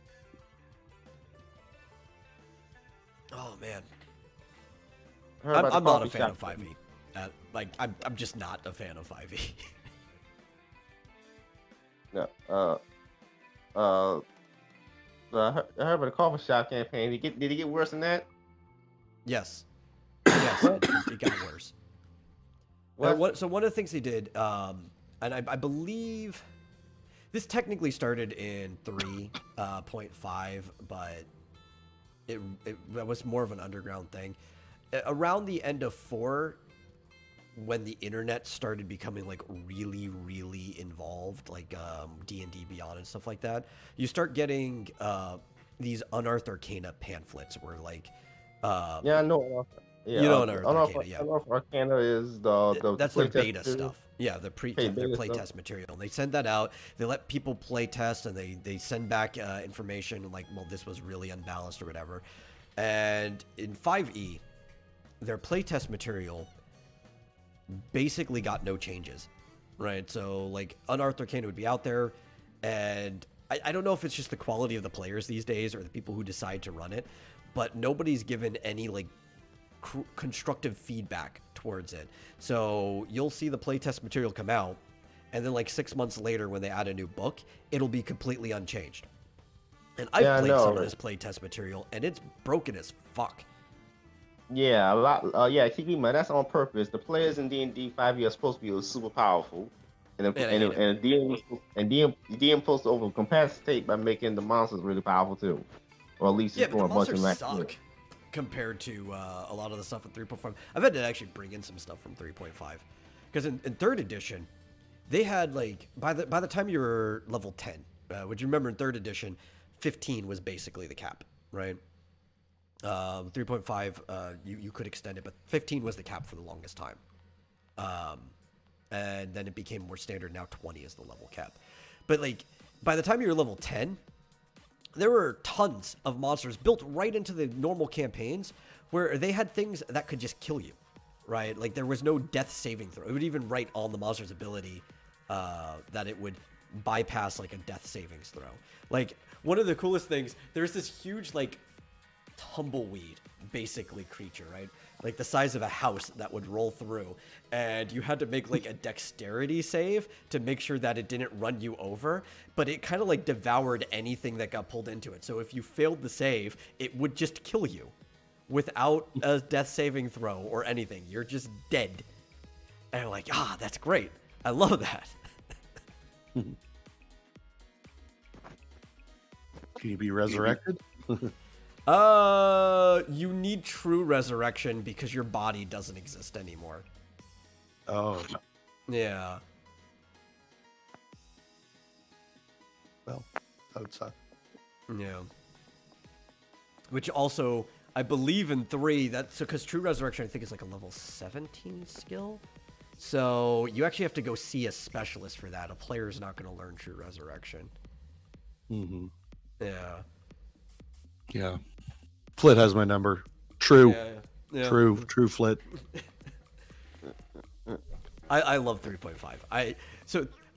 Oh man, Heard about the I'm not a coffee fan shop of 5e. Like, I'm just not a fan of 5e. No. I heard about the coffee shop campaign. Did it get worse than that? Yes. Yes, it got worse. So one of the things they did, and I believe this technically started in 3.5, but it was more of an underground thing. Around the end of 4, when the internet started becoming like really, really involved, like D&D Beyond and stuff like that, you start getting these Unearthed Arcana pamphlets where like Yeah, I know. Yeah, you know Unearthed Arcana, yeah. Unearthed Arcana is the That's their playtest beta material. stuff. Yeah, their Beta playtest stuff. material. They send that out. They let people play test, and they send back information like, well, this was really unbalanced or whatever. And in 5e, their playtest material basically got no changes, right? So like Unearthed Arcana would be out there, and I don't know if it's just the quality of the players these days or the people who decide to run it, but nobody's given any like constructive feedback towards it. So you'll see the playtest material come out, and then like 6 months later when they add a new book, it'll be completely unchanged. And I've played some of this playtest material, and it's broken as fuck. Yeah, a lot. Yeah, keep in mind that's on purpose. The players in D&D 5e are supposed to be super powerful, and DM supposed to overcompensate by making the monsters really powerful too, or at least Yeah, but the a bunch of monsters suck compared to a lot of the stuff in 3.5. I've had to actually bring in some stuff from 3.5 because in 3rd edition, they had like by the time you were level 10, would you remember in 3rd edition, 15 was basically the cap, right? 3.5, you could extend it, but 15 was the cap for the longest time. And then it became more standard. Now 20 is the level cap. But like by the time you're level 10, there were tons of monsters built right into the normal campaigns where they had things that could just kill you, right? Like there was no death saving throw. It would even write on the monster's ability that it would bypass like a death savings throw. Like one of the coolest things, there's this huge like tumbleweed basically creature, right? Like the size of a house that would roll through, and you had to make like a dexterity save to make sure that it didn't run you over, but it kind of like devoured anything that got pulled into it. So if you failed the save, it would just kill you without a death saving throw or anything. You're just dead. And I'm like, that's great. I love that. Can you be resurrected? You need true resurrection because your body doesn't exist anymore. Oh. Yeah. well, that would suck. Yeah. Which also, I believe in 3, that's because True Resurrection, I think, is like a level 17 skill. So you actually have to go see a specialist for that. A player is not going to learn True Resurrection. Mm-hmm. Yeah. Yeah. Flit has my number. True. Yeah. True Flit. I love 3.5.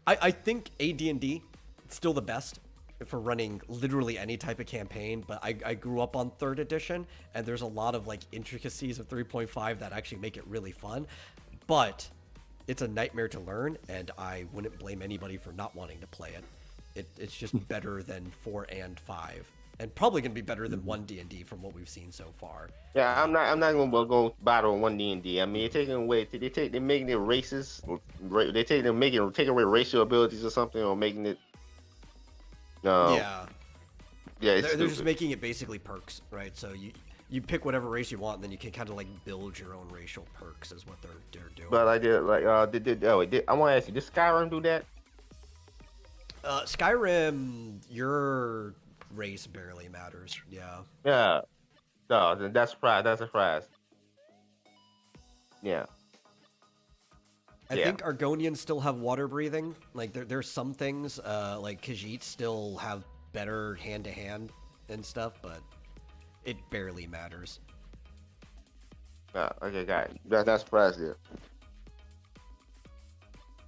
I think AD&D it's still the best for running literally any type of campaign, but I grew up on 3rd edition, and there's a lot of like intricacies of 3.5 that actually make it really fun, but it's a nightmare to learn, and I wouldn't blame anybody for not wanting to play it. It's just better than 4 and 5, and probably going to be better than 1 D&D from what we've seen so far. Yeah, I'm not going to go battle on 1 D&D. I mean, they're taking away, they're making it races. Taking away racial abilities or something, or making it. Yeah, they're just making it basically perks, right? So you pick whatever race you want, and then you can kind of like build your own racial perks, is what they're doing. But I did like I want to ask you, did Skyrim do that? Skyrim, your race barely matters. Yeah. Yeah. No, then that's a surprise. Yeah. I think Argonians still have water breathing. Like there's some things like Khajiit still have better hand to hand and stuff, but it barely matters. Okay, got it. That's surprise there.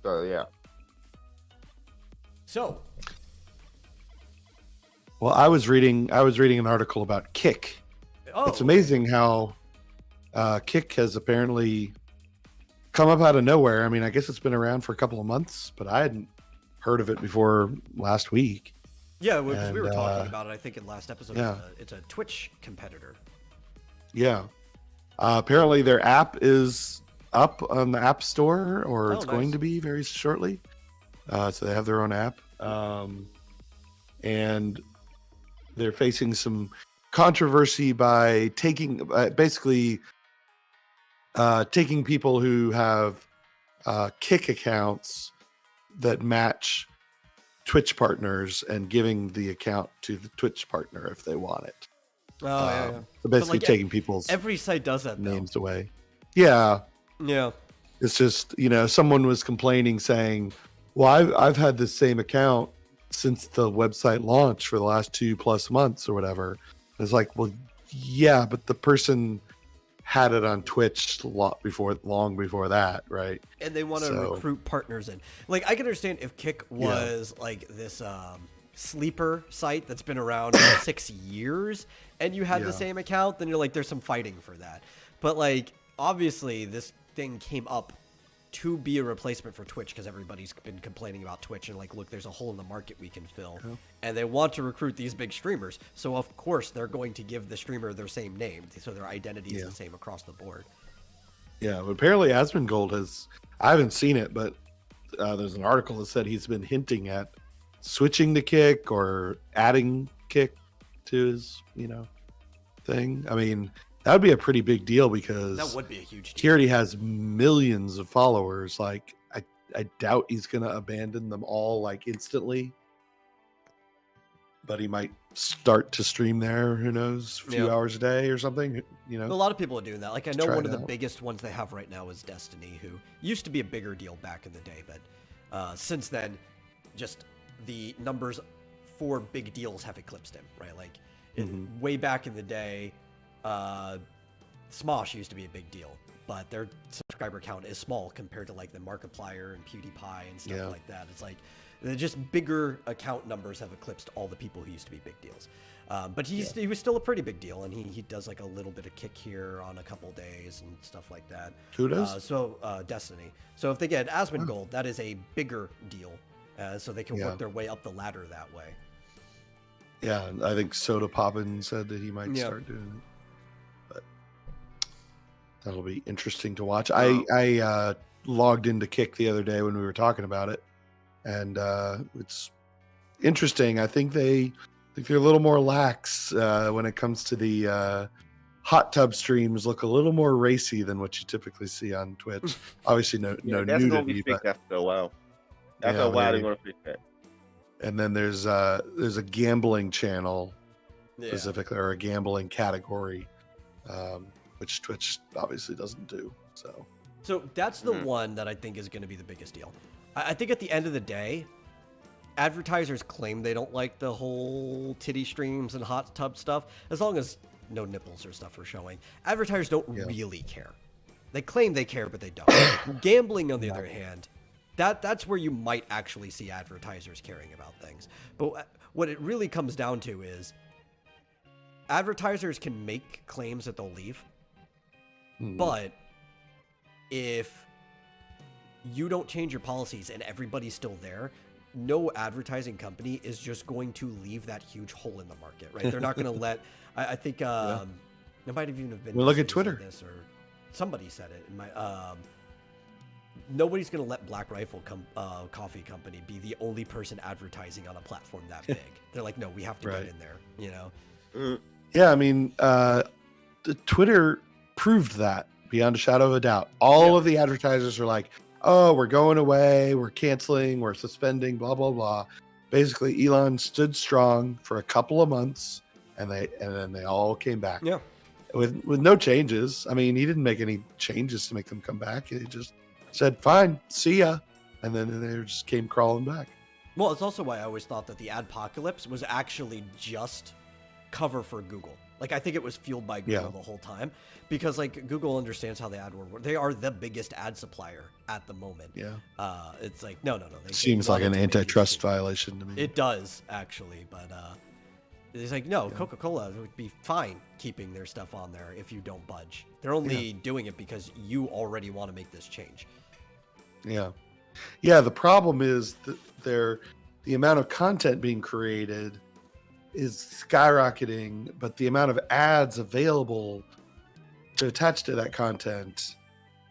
So yeah. So. Well, I was reading an article about Kick. Oh. It's amazing how Kick has apparently come up out of nowhere. I mean, I guess it's been around for a couple of months, but I hadn't heard of it before last week. Yeah, because we were talking about it, I think, in last episode. Yeah. It's a Twitch competitor. Yeah. Apparently their app is up on the App Store, or it's going to be very shortly. So they have their own app. And they're facing some controversy by taking taking people who have Kick accounts that match Twitch partners and giving the account to the Twitch partner if they want it. Yeah. So basically taking people's every site does that names away. Yeah. Yeah. It's just, someone was complaining saying, well, I've had this same account since the website launched for the last 2+ months or whatever. It's like, well, yeah, but the person had it on Twitch long before that, right? And they want to recruit partners in. Like, I can understand if Kick was like this sleeper site that's been around for 6 years, and you had the same account, then you're like, there's some fighting for that. But like, obviously, this thing came up to be a replacement for Twitch because everybody's been complaining about Twitch and like, look, there's a hole in the market we can fill, and they want to recruit these big streamers. So of course they're going to give the streamer their same name, so their identity is the same across the board. Yeah, but apparently Asmongold I haven't seen it, but there's an article that said he's been hinting at switching to Kick or adding Kick to his, thing. I mean, that would be a pretty big deal because that would be a huge deal. He already has millions of followers. Like, I doubt he's going to abandon them all like instantly. But he might start to stream there. Who knows? A few hours a day or something. A lot of people are doing that. Like, I know one of the biggest ones they have right now is Destiny, who used to be a bigger deal back in the day, but since then, just the numbers for big deals have eclipsed him. Right? Like, way back in the day. Smosh used to be a big deal, but their subscriber count is small compared to like the Markiplier and PewDiePie and stuff like that. It's like just bigger account numbers have eclipsed all the people who used to be big deals. But he was still a pretty big deal, and he does like a little bit of Kick here on a couple days and stuff like that. Who does? Destiny. So if they get Asmongold, that is a bigger deal, so they can work their way up the ladder that way. Yeah, I think Soda Poppin said that he might start doing it. That'll be interesting to watch. I logged into Kick the other day when we were talking about it, and it's interesting. I think they're a little more lax when it comes to the hot tub streams. Look a little more racy than what you typically see on Twitch. Obviously, no that's nudity. Gonna be fixed after a while. After a while, they're gonna fix that. And then there's a gambling channel specifically, or a gambling category, which Twitch obviously doesn't do. So that's the one that I think is going to be the biggest deal. I think at the end of the day, advertisers claim they don't like the whole titty streams and hot tub stuff, as long as no nipples or stuff are showing. Advertisers don't really care. They claim they care, but they don't. Gambling, on the other hand, that's where you might actually see advertisers caring about things. But what it really comes down to is advertisers can make claims that they'll leave, but if you don't change your policies and everybody's still there, no advertising company is just going to leave that huge hole in the market, right? They're not going to let. I think it might have even have been. Well, look at Twitter. This, or somebody said it. In my nobody's going to let Black Rifle Coffee Company be the only person advertising on a platform that big. They're like, no, we have to get in there. You know. Yeah, I mean, Twitter proved that beyond a shadow of a doubt. All of the advertisers are like, oh, we're going away, we're canceling, we're suspending, blah, blah, blah. Basically, Elon stood strong for a couple of months, and then they all came back. Yeah. With no changes. I mean, he didn't make any changes to make them come back. He just said, fine, see ya. And then they just came crawling back. Well, it's also why I always thought that the adpocalypse was actually just cover for Google. Like, I think it was fueled by Google the whole time, because like Google understands how the ad world works. They are the biggest ad supplier at the moment. Yeah. It's like, no. Seems like an antitrust violation to me. It does, actually. But it's like, no, Coca-Cola would be fine keeping their stuff on there if you don't budge. They're only doing it because you already want to make this change. Yeah. Yeah, the problem is that the amount of content being created is skyrocketing, but the amount of ads available to attach to that content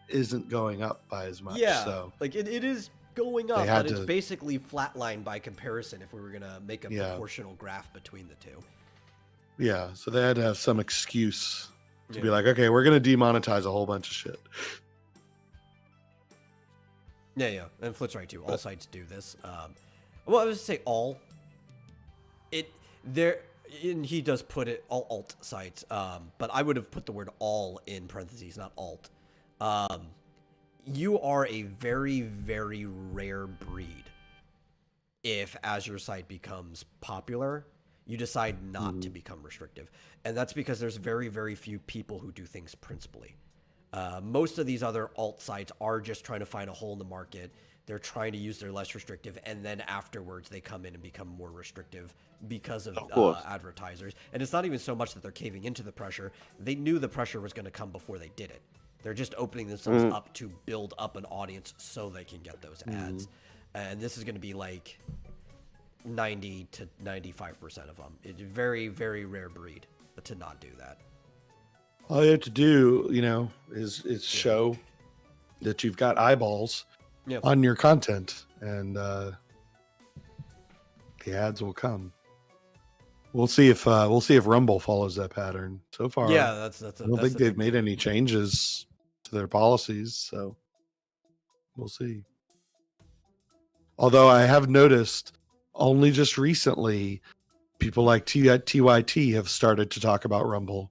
isn't going up by as much. Yeah, so like it is going up, but it's basically flatlined by comparison if we were going to make a proportional graph between the two. Yeah, so they had to have some excuse to be like, okay, we're going to demonetize a whole bunch of shit. Yeah, and Flit's right too. All sites do this. Well, I was to say all. And he does put it all alt sites, but I would have put the word all in parentheses, not alt. You are a very, very rare breed. If as your site becomes popular, you decide not to become restrictive, and that's because there's very, very few people who do things principally. Most of these other alt sites are just trying to find a hole in the market. They're trying to use their less restrictive, and then afterwards they come in and become more restrictive because of advertisers. And it's not even so much that they're caving into the pressure. They knew the pressure was going to come before they did it. They're just opening themselves up to build up an audience so they can get those ads. And this is going to be like 90 to 95% of them. It's a very, very rare breed to not do that. All you have to do, is show that you've got eyeballs on your content, and the ads will come. We'll see if Rumble follows that pattern. So far, I don't think they've made any changes to their policies, so we'll see. Although I have noticed only just recently, people like TYT have started to talk about Rumble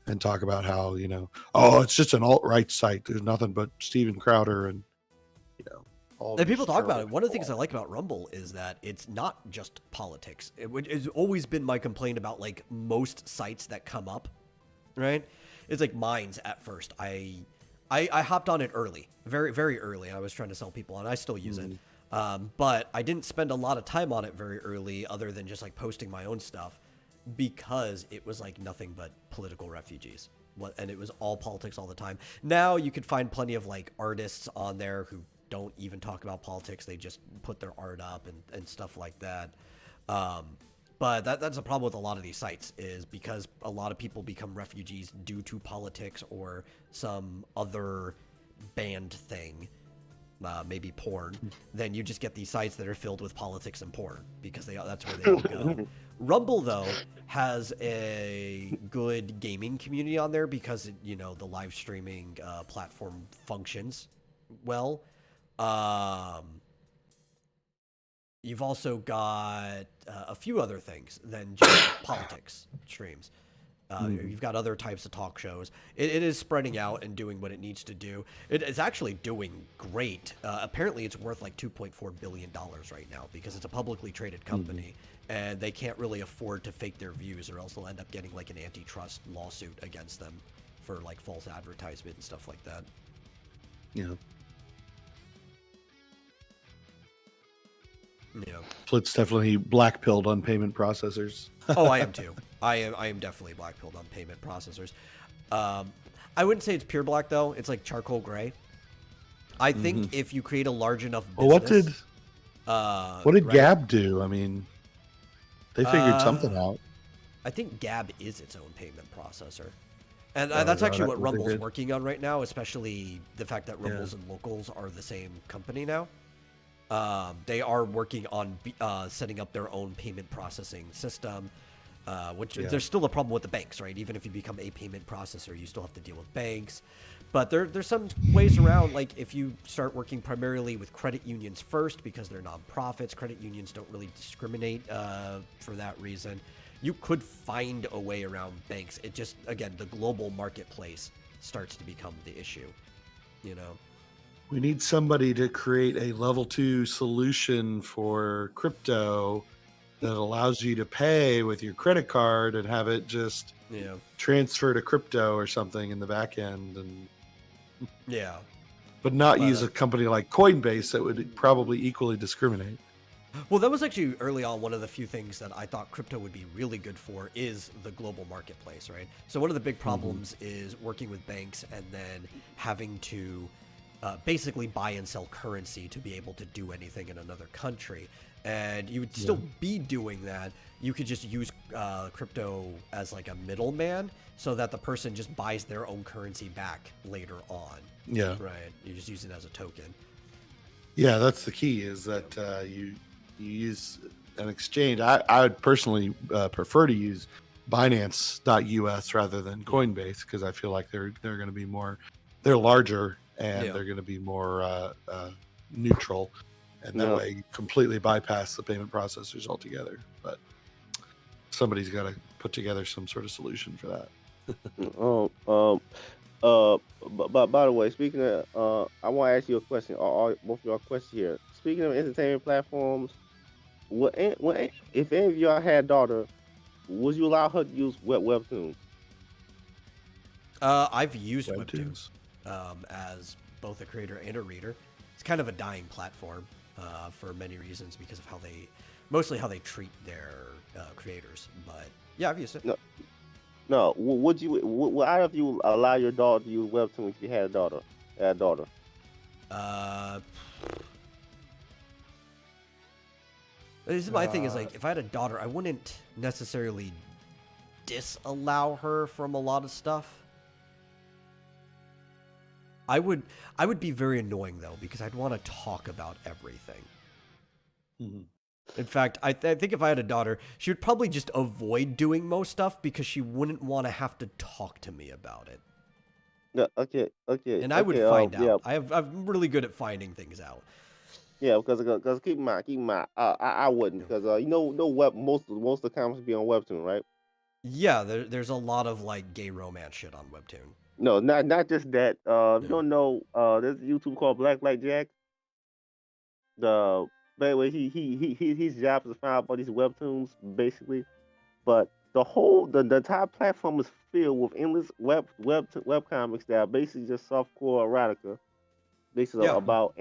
and talk about how, it's just an alt-right site. There's nothing but Steven Crowder and and people talk about it. One of the things I like about Rumble is that it's not just politics. It's always been my complaint about like most sites that come up, right? It's like Minds at first. I hopped on it early, very, very early. I was trying to sell people on. I still use it, but I didn't spend a lot of time on it very early, other than just like posting my own stuff, because it was like nothing but political refugees. And it was all politics all the time. Now you could find plenty of like artists on there who don't even talk about politics. They just put their art up and stuff like that. But that's a problem with a lot of these sites, is because a lot of people become refugees due to politics or some other banned thing, maybe porn. Then you just get these sites that are filled with politics and porn because that's where they all go. Rumble, though, has a good gaming community on there because, the live streaming platform functions well. You've also got a few other things than just politics streams. You've got other types of talk shows. It is spreading out and doing what it needs to do. It is actually doing great. Apparently, it's worth like $2.4 billion right now because it's a publicly traded company, and they can't really afford to fake their views, or else they'll end up getting like an antitrust lawsuit against them for like false advertisement and stuff like that. Yeah. Yeah. Flit's definitely black-pilled on payment processors. Oh, I am too. I am definitely black-pilled on payment processors. I wouldn't say it's pure black though. It's like charcoal gray. I think if you create a large enough business, what did right? Gab do? I mean, they figured something out. I think Gab is its own payment processor. And that's actually what Rumble's working on right now, especially the fact that Rumbles and Locals are the same company now. They are working on setting up their own payment processing system, which there's still a problem with the banks, right? Even if you become a payment processor, you still have to deal with banks. But there's some ways around, like if you start working primarily with credit unions first, because they're nonprofits, credit unions don't really discriminate for that reason. You could find a way around banks. It just, again, the global marketplace starts to become the issue, you know? We need somebody to create a level 2 solution for crypto that allows you to pay with your credit card and have it just transfer to crypto or something in the back end. And but not use a company like Coinbase that would probably equally discriminate. Well, that was actually early on one of the few things that I thought crypto would be really good for is the global marketplace, right? So one of the big problems is working with banks and then having to basically buy and sell currency to be able to do anything in another country. And you would still be doing that. You could just use crypto as like a middleman so that the person just buys their own currency back later on. Yeah. Right. You just use it as a token. Yeah, that's the key is that you use an exchange. I would personally prefer to use Binance.us rather than Coinbase because I feel like they're going to be more, they're larger and they're going to be more neutral. And that way you completely bypass the payment processors altogether. But somebody's got to put together some sort of solution for that. But by the way, speaking of, I want to ask you a question. Both of y'all questions here. Speaking of entertainment platforms, if any of y'all had a daughter, would you allow her to use Webtoon? I've used Webtoons as both a creator and a reader. It's kind of a dying platform for many reasons because of mostly how they treat their creators. But yeah, I've used it. No, would either of you allow your daughter to use Webtoon if you had a daughter? This is my thing is like if I had a daughter, I wouldn't necessarily disallow her from a lot of stuff. I would be very annoying though because I'd want to talk about everything. In fact, I think if I had a daughter, she would probably just avoid doing most stuff because she wouldn't want to have to talk to me about it. No, okay. And I would find out. I'm really good at finding things out. Yeah, because keep in mind, I wouldn't because most of the comments be on Webtoon, right? Yeah, there's a lot of like gay romance shit on Webtoon. No, not just that. If you don't know, there's a YouTube called Blacklight Jack. Anyway, his job is to find out about these Webtoons, basically. But the entire platform is filled with endless web comics that are basically just softcore erotica, basically about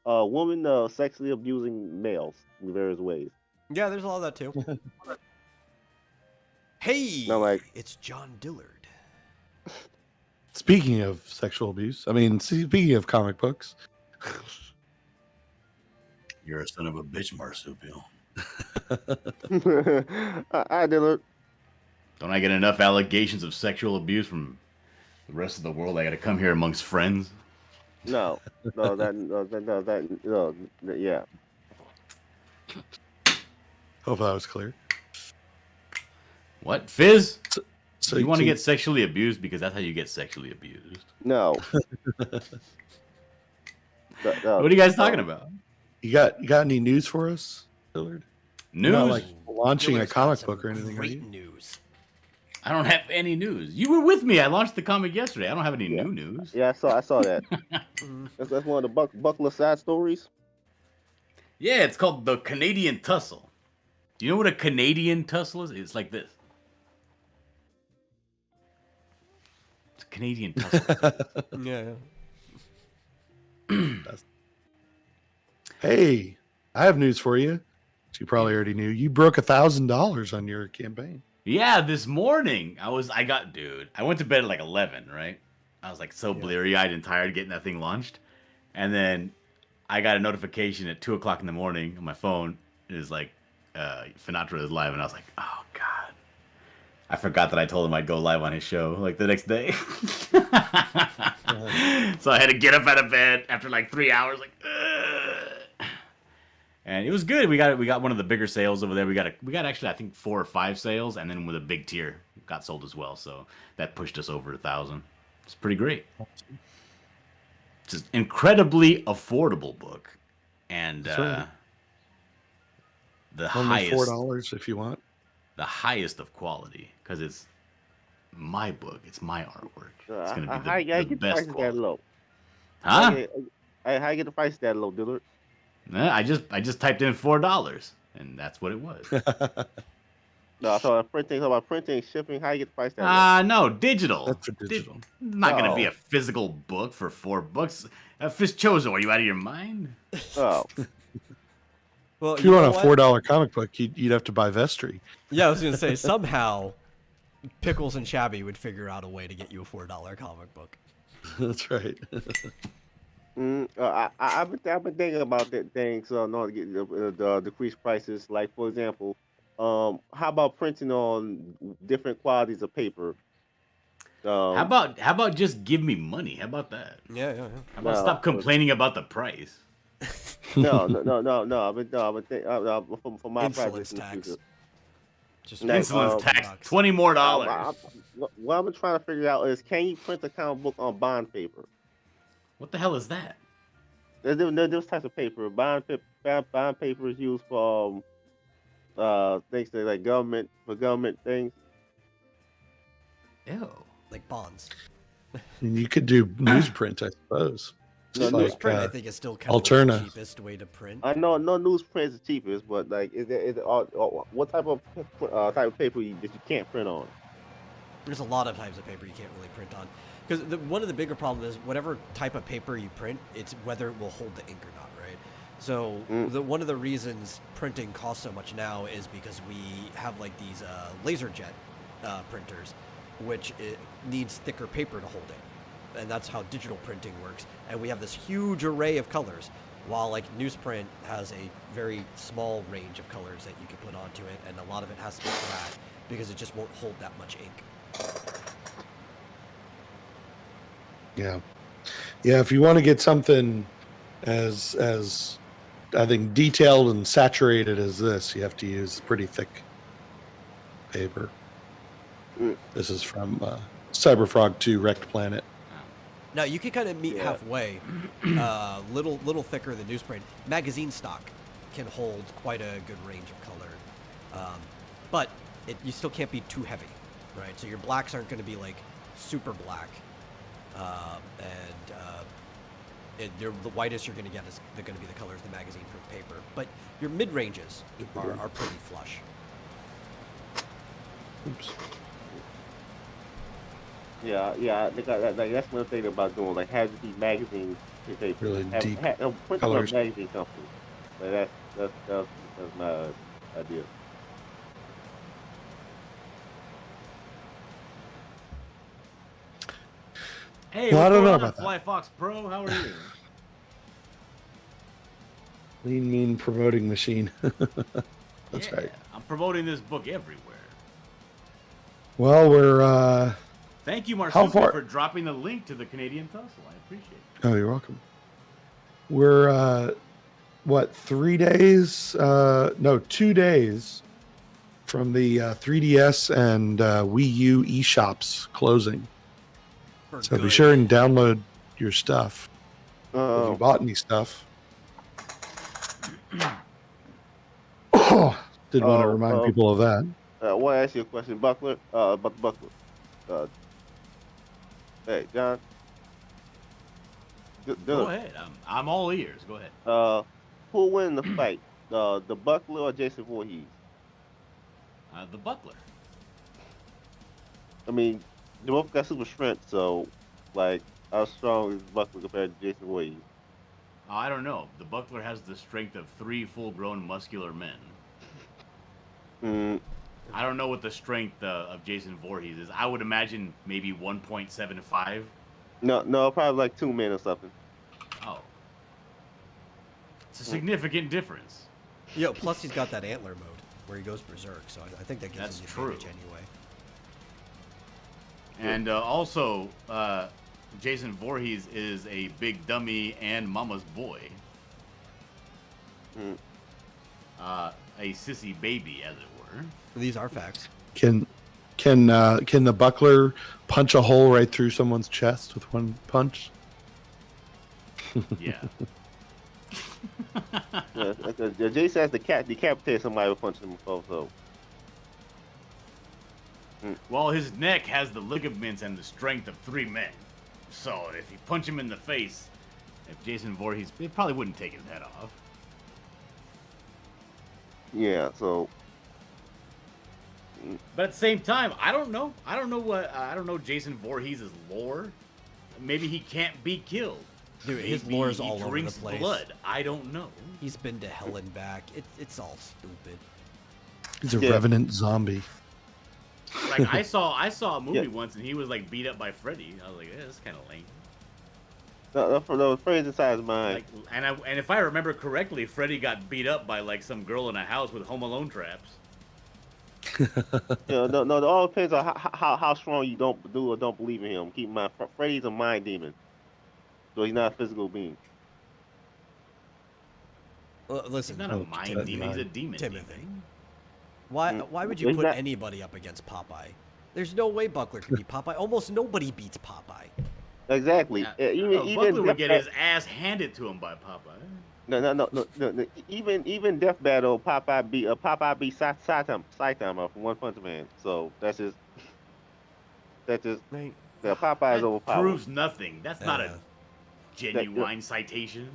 women sexually abusing males in various ways. Yeah, there's a lot of that too. Hey, it's John Dillard. Speaking of sexual abuse, speaking of comic books. You're a son of a bitch, Marsupial. Hi, Dillard. Don't I get enough allegations of sexual abuse from the rest of the world? I got to come here amongst friends. No, yeah. Hope that was clear. What, Fizz? So you want to get sexually abused because that's how you get sexually abused? No. What are you guys talking about? You got any news for us, Dillard? News? Not like launching Dillard's a got comic some book or anything, are Great you? news. I don't have any news. You were with me. I launched the comic yesterday. I don't have any new news. Yeah, I saw that. That's one of the Buckler side stories. Yeah, it's called The Canadian Tussle. Do you know what a Canadian tussle is? It's like this. It's a Canadian tussle. Yeah. Hey, I have news for you. You probably already knew. You broke $1,000 on your campaign. Yeah, this morning I went to bed at like 11, right? I was like so bleary-eyed and tired getting that thing launched. And then I got a notification at 2 o'clock in the morning on my phone. It was like, Finatra is live. And I was like, oh, God. I forgot that I told him I'd go live on his show like the next day. So I had to get up out of bed after like 3 hours, like, ugh. And it was good. We got one of the bigger sales over there. We got actually I think 4 or 5 sales, and then with a big tier got sold as well. So that pushed us over 1,000. It's pretty great. It's an incredibly affordable book, and the Only highest $4 if you want. the highest of quality because it's my book. It's my artwork. It's gonna be the best that quality. low? Huh? How you get the price that low, Dillard? I just typed in $4, and that's what it was. No, I thought printing, shipping. How you get the price that low? No, digital. That's for digital. It's not gonna be Oh. a physical book for $4. Fischozo, are you out of your mind? Oh, Well, If you want a what? $4 comic book, you'd have to buy Vestry. Yeah, I was gonna say somehow Pickles and Shabby would figure out a way to get you a $4 comic book. That's right. I've been thinking about that thing, so in order to get the decreased prices. Like for example, how about printing on different qualities of paper? How about just give me money? How about that? Yeah. How about No, stop complaining about the price? No. For my Insolence practice, tax. Just Like, Insolence tax, bucks. $20 more. what I'm trying to figure out is, can you print a comic book on bond paper? What the hell is that? There's types of paper. Bond paper is used for things like government things. Ew. Like bonds. And you could do newsprint, I suppose. No, Like, Newsprint, I uh, think, is still kind of the Alterna. cheapest way to print. I know no newsprint is the cheapest, but like, is it what type of paper that you can't print on? There's a lot of types of paper you can't really print on. Because one of the bigger problems is whatever type of paper you print, it's whether it will hold the ink or not, right? So one of the reasons printing costs so much now is because we have like these laser jet printers, which it needs thicker paper to hold it. And that's how digital printing works. And we have this huge array of colors, while like newsprint has a very small range of colors that you can put onto it, and a lot of it has to be flat because it just won't hold that much ink. Yeah. If you want to get something as I think detailed and saturated as this, you have to use pretty thick paper. This is from Cyberfrog 2 Wrecked Planet. Now you can kind of meet halfway. Little thicker than newsprint. Magazine stock can hold quite a good range of color, but you still can't be too heavy, right? So your blacks aren't going to be like super black, the whitest you're going to get is going to be the colors of the magazine print paper. But your mid ranges are pretty flush. Oops. Yeah. I think that's one thing about doing, like, have these magazine paper. Really deep print on a colors. magazine company. Like, that's my idea. Hey, Well, I what's don't going know on, about that. Fly Fox Pro? How are you? Lean, mean promoting machine. That's Yeah, right. I'm promoting this book everywhere. Well, we're Thank you, How Marsupial, far- for dropping the link to the Canadian Tussle. I appreciate it. Oh, you're welcome. We're 3 days? No, 2 days from the 3DS and Wii U eShops closing. For So be good. sure and download your stuff. If you bought any stuff. Did want to remind people of that. I want to ask you a question, Buckler. About the Buckler. Hey, John. Go ahead. I'm all ears. Go ahead. Who win the fight? The Buckler or Jason Voorhees? The Buckler. I mean, they both got super strength, so like, how strong is Buckler compared to Jason Voorhees? I don't know. The Buckler has the strength of 3 full-grown muscular men. I don't know what the strength of Jason Voorhees is. I would imagine maybe 1.75. No, probably like 2 men or something. Oh. It's a significant difference. Yo, plus he's got that antler mode where he goes berserk, so I think that gives him the advantage anyway. And also, Jason Voorhees is a big dummy and mama's boy. A sissy baby, as it were. These are facts. Can the Buckler punch a hole right through someone's chest with one punch? Yeah. Jason has decapitated somebody with punching him before, so. Well, his neck has the ligaments and the strength of 3 men. So if you punch him in the face, if Jason Voorhees, it probably wouldn't take his head off. Yeah, so. But at the same time, I don't know. I don't know Jason Voorhees' lore. Maybe he can't be killed. Dude, Maybe his lore is he all over the drinks place. blood. I don't know. He's been to hell and back. It's all stupid. He's a revenant zombie. Like I saw a movie once and he was like beat up by Freddy. I was like, yeah, that's kind of lame. The phrase inside his mind. Like, and if I remember correctly, Freddy got beat up by like some girl in a house with Home Alone traps. No, it all depends on how strong you don't do or don't believe in him. Keep in mind, Freddy's a mind demon, so he's not a physical being. Listen, He's not a mind demon. He's a demon. Timothy. Why would you put anybody up against Popeye? There's no way Buckler can beat Popeye. Almost nobody beats Popeye. Exactly. Even Buckler would get his ass handed to him by Popeye. No. Even Death Battle, Popeye beat Saitama from One Punch Man. So that's just Right. Popeye is overpowered. Proves nothing. That's not a genuine citation.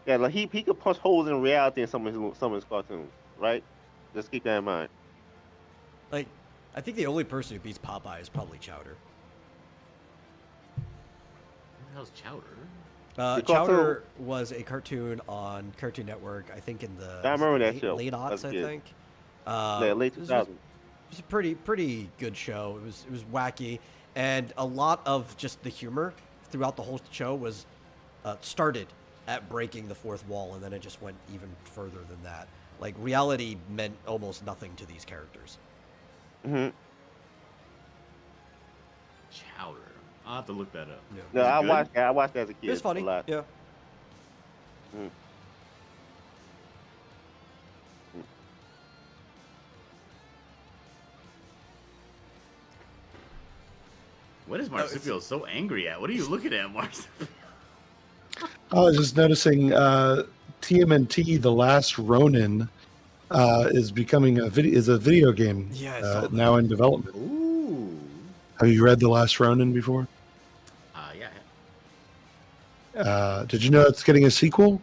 Yeah, like he could punch holes in reality in some of his cartoons, right? Just keep that in mind. Like, I think the only person who beats Popeye is probably Chowder. What the hell's Chowder? Chowder was a cartoon on Cartoon Network, I think in the I remember that show. late aughts, I think. Late 2000s. It was a pretty good show. It was wacky, and a lot of just the humor throughout the whole show was started at breaking the fourth wall, and then it just went even further than that. Like, reality meant almost nothing to these characters. Mm-hmm. Chowder. I'll have to look that up. Yeah. No, I watched that as a kid. It's funny. A lot. Yeah. What is Marsupial so angry at? What are you looking at, Marsupial? I was just noticing TMNT, The Last Ronin, is becoming a video game now in development. Ooh. Have you read The Last Ronin before? Yeah. Did you know it's getting a sequel?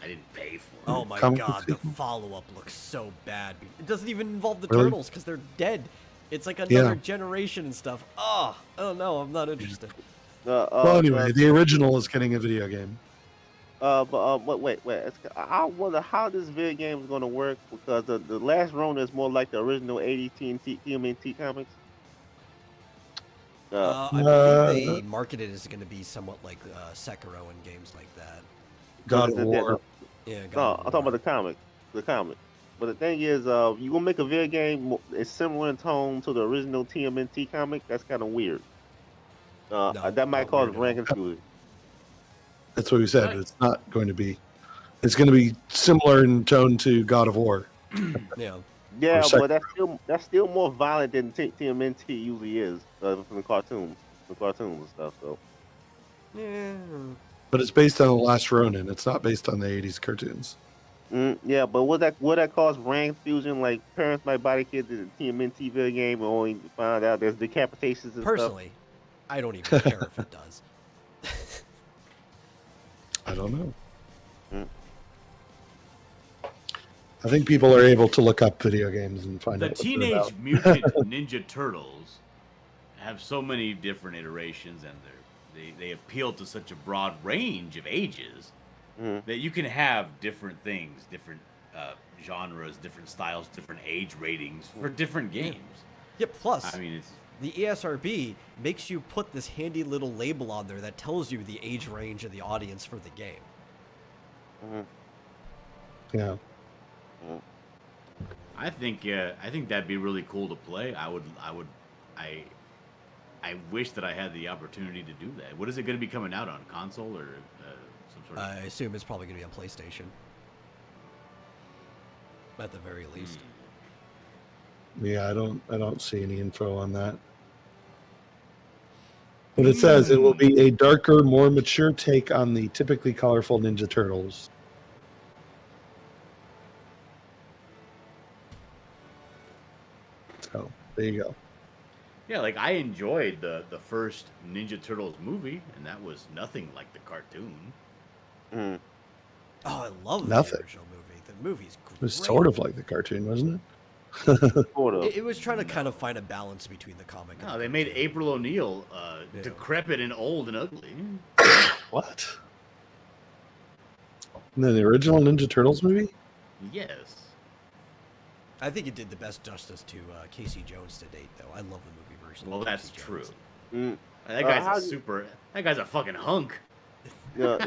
I didn't pay for it. Oh my Comic god, the sequel? follow-up looks so bad. It doesn't even involve the Really? turtles because they're dead. It's like another generation and stuff. Oh no, I'm not interested. Well, anyway, the original is getting a video game. Wait. I wonder how this video game is going to work because the Last Ronin is more like the original 80 TMNT comics. I believe they marketed it as going to be somewhat like Sekiro and games like that. God of War. Yeah, No, I'm talking about the comic. But the thing is, you gonna make a video game it's similar in tone to the original TMNT comic. That's kind of weird. That might cause brand confusion. That's what we said. It's not going to be. It's going to be similar in tone to God of War. Yeah. Yeah, but that's still more violent than TMNT usually is from the cartoons and stuff. So. Yeah. But it's based on The Last Ronin. It's not based on the 80s cartoons. Yeah, but would that cause rank fusion? Like parents might buy the kids the TMNT video game and only find out there's decapitations and Personally, I don't even care if it does. I don't know. Mm. I think people are able to look up video games and find The out what they're Teenage about. Mutant Ninja Turtles have so many different iterations, and they appeal to such a broad range of ages that you can have different things, different genres, different styles, different age ratings for different games. Yeah, plus, I mean, it's the ESRB makes you put this handy little label on there that tells you the age range of the audience for the game. Yeah. I think that'd be really cool to play. I wish that I had the opportunity to do that. What is it going to be coming out on, console or some sort of? I assume it's probably going to be on PlayStation, at the very least. Yeah, I don't see any info on that. But it says it will be a darker, more mature take on the typically colorful Ninja Turtles. So there you go. Yeah, like I enjoyed the first Ninja Turtles movie, and that was nothing like the cartoon. stuff. Oh, I love Nothing. the original movie. The movie's great. It was sort of like the cartoon, wasn't it? Sort of. It was trying to kind of find a balance between the comic. No, and they the made cartoon. April O'Neil Yeah. decrepit and old and ugly. What? And then the original Ninja Turtles movie? Yes. I think it did the best justice to Casey Jones to date, though. I love the movie version. Well, of that's Casey true. Jones. That guy's how a do you- super. That guy's a fucking hunk. Yeah.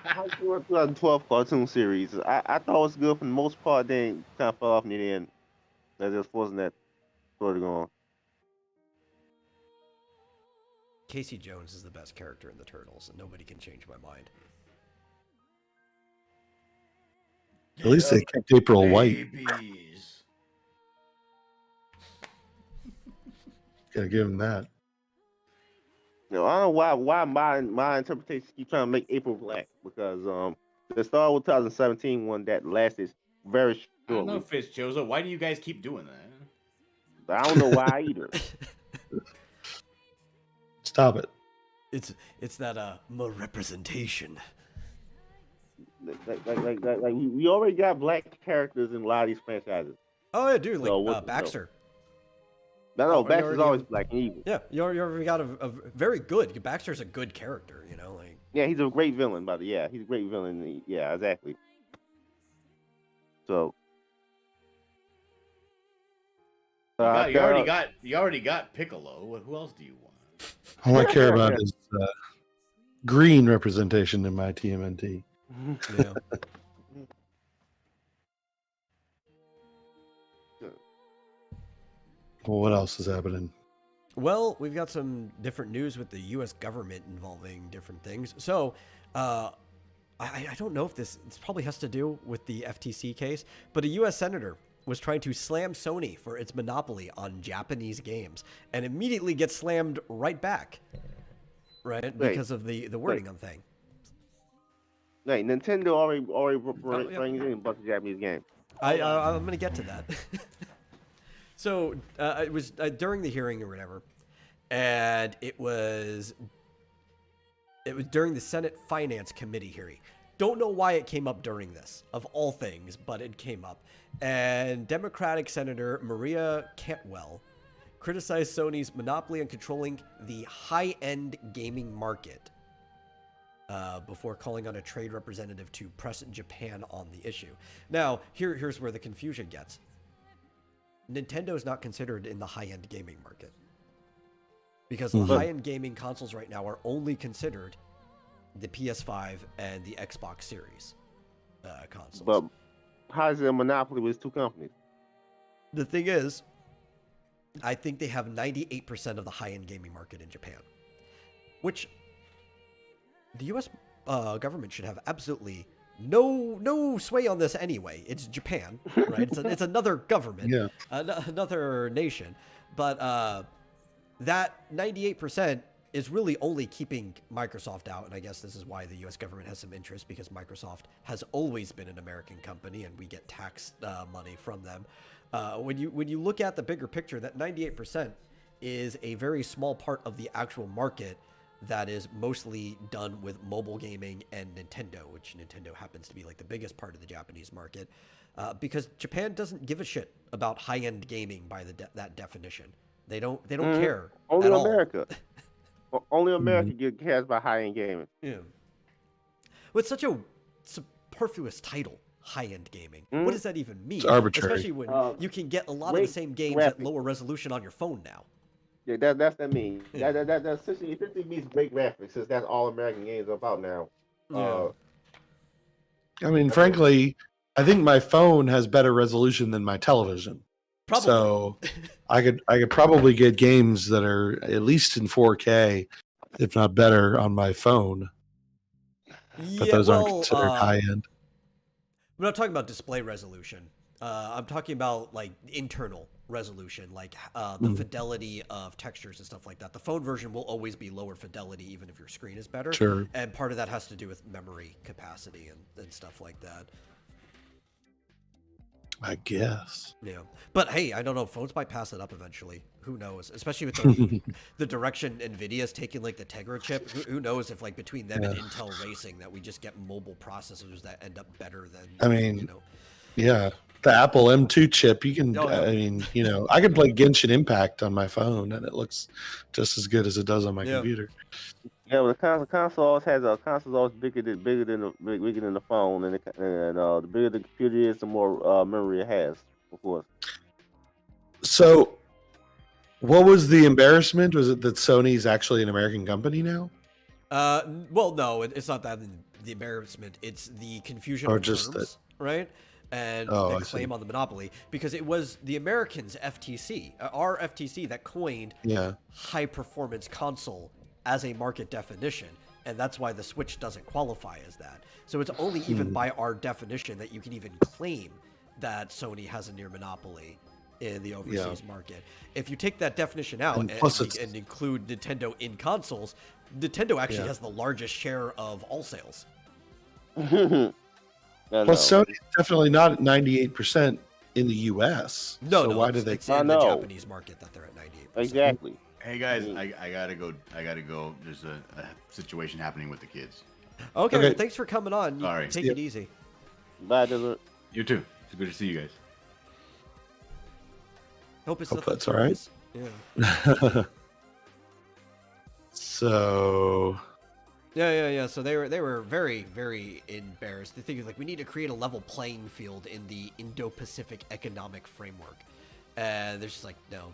How you want 2012 cartoon series? I thought it was good for the most part. Then kind of fell off near the end. That just wasn't that sort of going. Casey Jones is the best character in the Turtles, and nobody can change my mind. At least they kept April white. Babies. Gotta give him that. I don't know why my interpretation keep trying to make April black, because the Star Wars 2017 one that lasted very I don't know, shortly. Fitzjozo. Why do you guys keep doing that? I don't know why either. Stop it. It's that more representation. Like we already got black characters in a lot of these franchises. Oh yeah, dude, like So what- Baxter. No, Oh, Baxter's you already- always black and evil. Yeah, you already got a very good. Baxter's a good character, you know, like. Yeah, he's a great villain, but yeah, he's a great villain. Yeah, exactly. So. You already got Piccolo. Who else do you want? All I care about is green representation in my TMNT. Yeah. Well, what else is happening? Well, we've got some different news with the U.S. government involving different things. So, I don't know if this probably has to do with the FTC case, but a U.S. senator was trying to slam Sony for its monopoly on Japanese games, and immediately gets slammed right back, right? Because of the wording on thing. Right, Nintendo already yeah. brings in a bunch of Japanese games. I'm gonna get to that. So it was during the hearing or whatever, and it was during the Senate Finance Committee hearing. Don't know why it came up during this, of all things, but it came up. And Democratic Senator Maria Cantwell criticized Sony's monopoly on controlling the high-end gaming market before calling on a trade representative to press Japan on the issue. Now, here's where the confusion gets. Nintendo is not considered in the high-end gaming market, because the high-end gaming consoles right now are only considered the PS5 and the Xbox Series consoles. But how is it a monopoly with two companies? The thing is, I think they have 98% of the high-end gaming market in Japan, which the U.S. Government should have absolutely no sway on this anyway. It's Japan, right? It's another government, Yeah. another nation. But that 98% is really only keeping Microsoft out, and I guess this is why the U.S. government has some interest, because Microsoft has always been an American company, and we get tax money from them. When you look at the bigger picture, that 98% is a very small part of the actual market that is mostly done with mobile gaming and Nintendo, which Nintendo happens to be like the biggest part of the Japanese market, because Japan doesn't give a shit about high-end gaming by that definition. They don't care Only at America. Only Mm-hmm. America cares about high-end gaming. Yeah. Well, it's such a superfluous title, high-end gaming. What does that even mean? It's arbitrary. Especially when you can get a lot of the same games graphics. at lower resolution on your phone now. Yeah, that's that means. Yeah. That essentially means great graphics, since that's all American games are about now. Yeah. I mean, frankly, I think my phone has better resolution than my television. Probably. So I could probably get games that are at least in 4K, if not better, on my phone. But those aren't considered high end. I'm not talking about display resolution. I'm talking about like internal resolution, like the fidelity of textures and stuff like that. The phone version will always be lower fidelity, even if your screen is better. Sure. And part of that has to do with memory capacity and stuff like that. I guess. Yeah, but hey, I don't know. Phones might pass it up eventually. Who knows? Especially with the direction Nvidia's taking, like the Tegra chip. Who knows if like between them and Intel racing, that we just get mobile processors that end up better than. I mean, you know. Yeah, the Apple M2 chip. You can. I mean, I can play Genshin Impact on my phone, and it looks just as good as it does on my computer. Yeah, well, the console always bigger than the phone, and the bigger the computer is, the more memory it has, of course. So, what was the embarrassment? Was it that Sony's actually an American company now? Well, no, it's not that the embarrassment. It's the confusion of terms, right? And the claim on the monopoly, because it was the Americans' FTC, our FTC, that coined high performance console as a market definition, and that's why the Switch doesn't qualify as that. So it's only even by our definition that you can even claim that Sony has a near monopoly in the overseas market. If you take that definition out and include Nintendo in consoles, Nintendo actually has the largest share of all sales. Plus, Sony's definitely not at 98% in the U.S. No, why do they? It's in the Japanese market that they're at 98%. Exactly. Hey guys, I gotta go. There's a situation happening with the kids. Okay. Well, thanks for coming on. Sorry. Take it easy. Bye, Dylan. You too. It's good to see you guys. Hope that's all right. Yeah. So. Yeah. So they were very, very embarrassed. They think like we need to create a level playing field in the Indo-Pacific economic framework. And they're just like, no,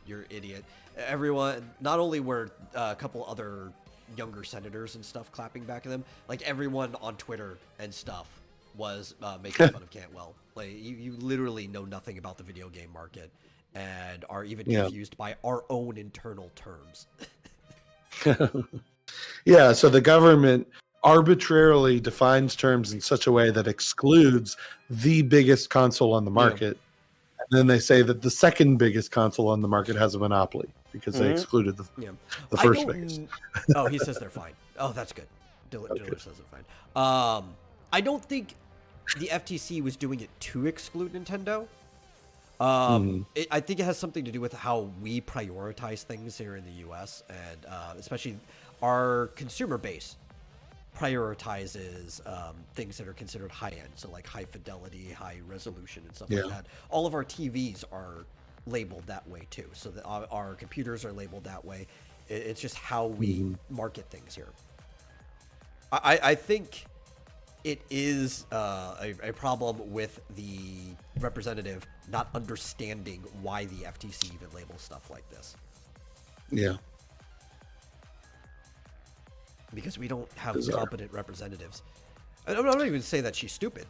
you're an idiot. Everyone, not only were a couple other younger senators and stuff clapping back at them, like everyone on Twitter and stuff was making fun of Cantwell. Like you literally know nothing about the video game market and are even confused by our own internal terms. Yeah, so the government arbitrarily defines terms in such a way that excludes the biggest console on the market. And then they say that the second biggest console on the market has a monopoly because they excluded the first biggest. Oh, he says they're fine. Oh, that's good. Diller says they're fine. I don't think the FTC was doing it to exclude Nintendo. I think it has something to do with how we prioritize things here in the U.S. and especially our consumer base prioritizes things that are considered high-end, so like high fidelity, high resolution, and stuff like that. All of our TVs are labeled that way too, so that our computers are labeled that way. It's just how we market things here. I think it is a problem with the representative not understanding why the FTC even labels stuff like this. Yeah. Because we don't have competent representatives. I don't even say that she's stupid,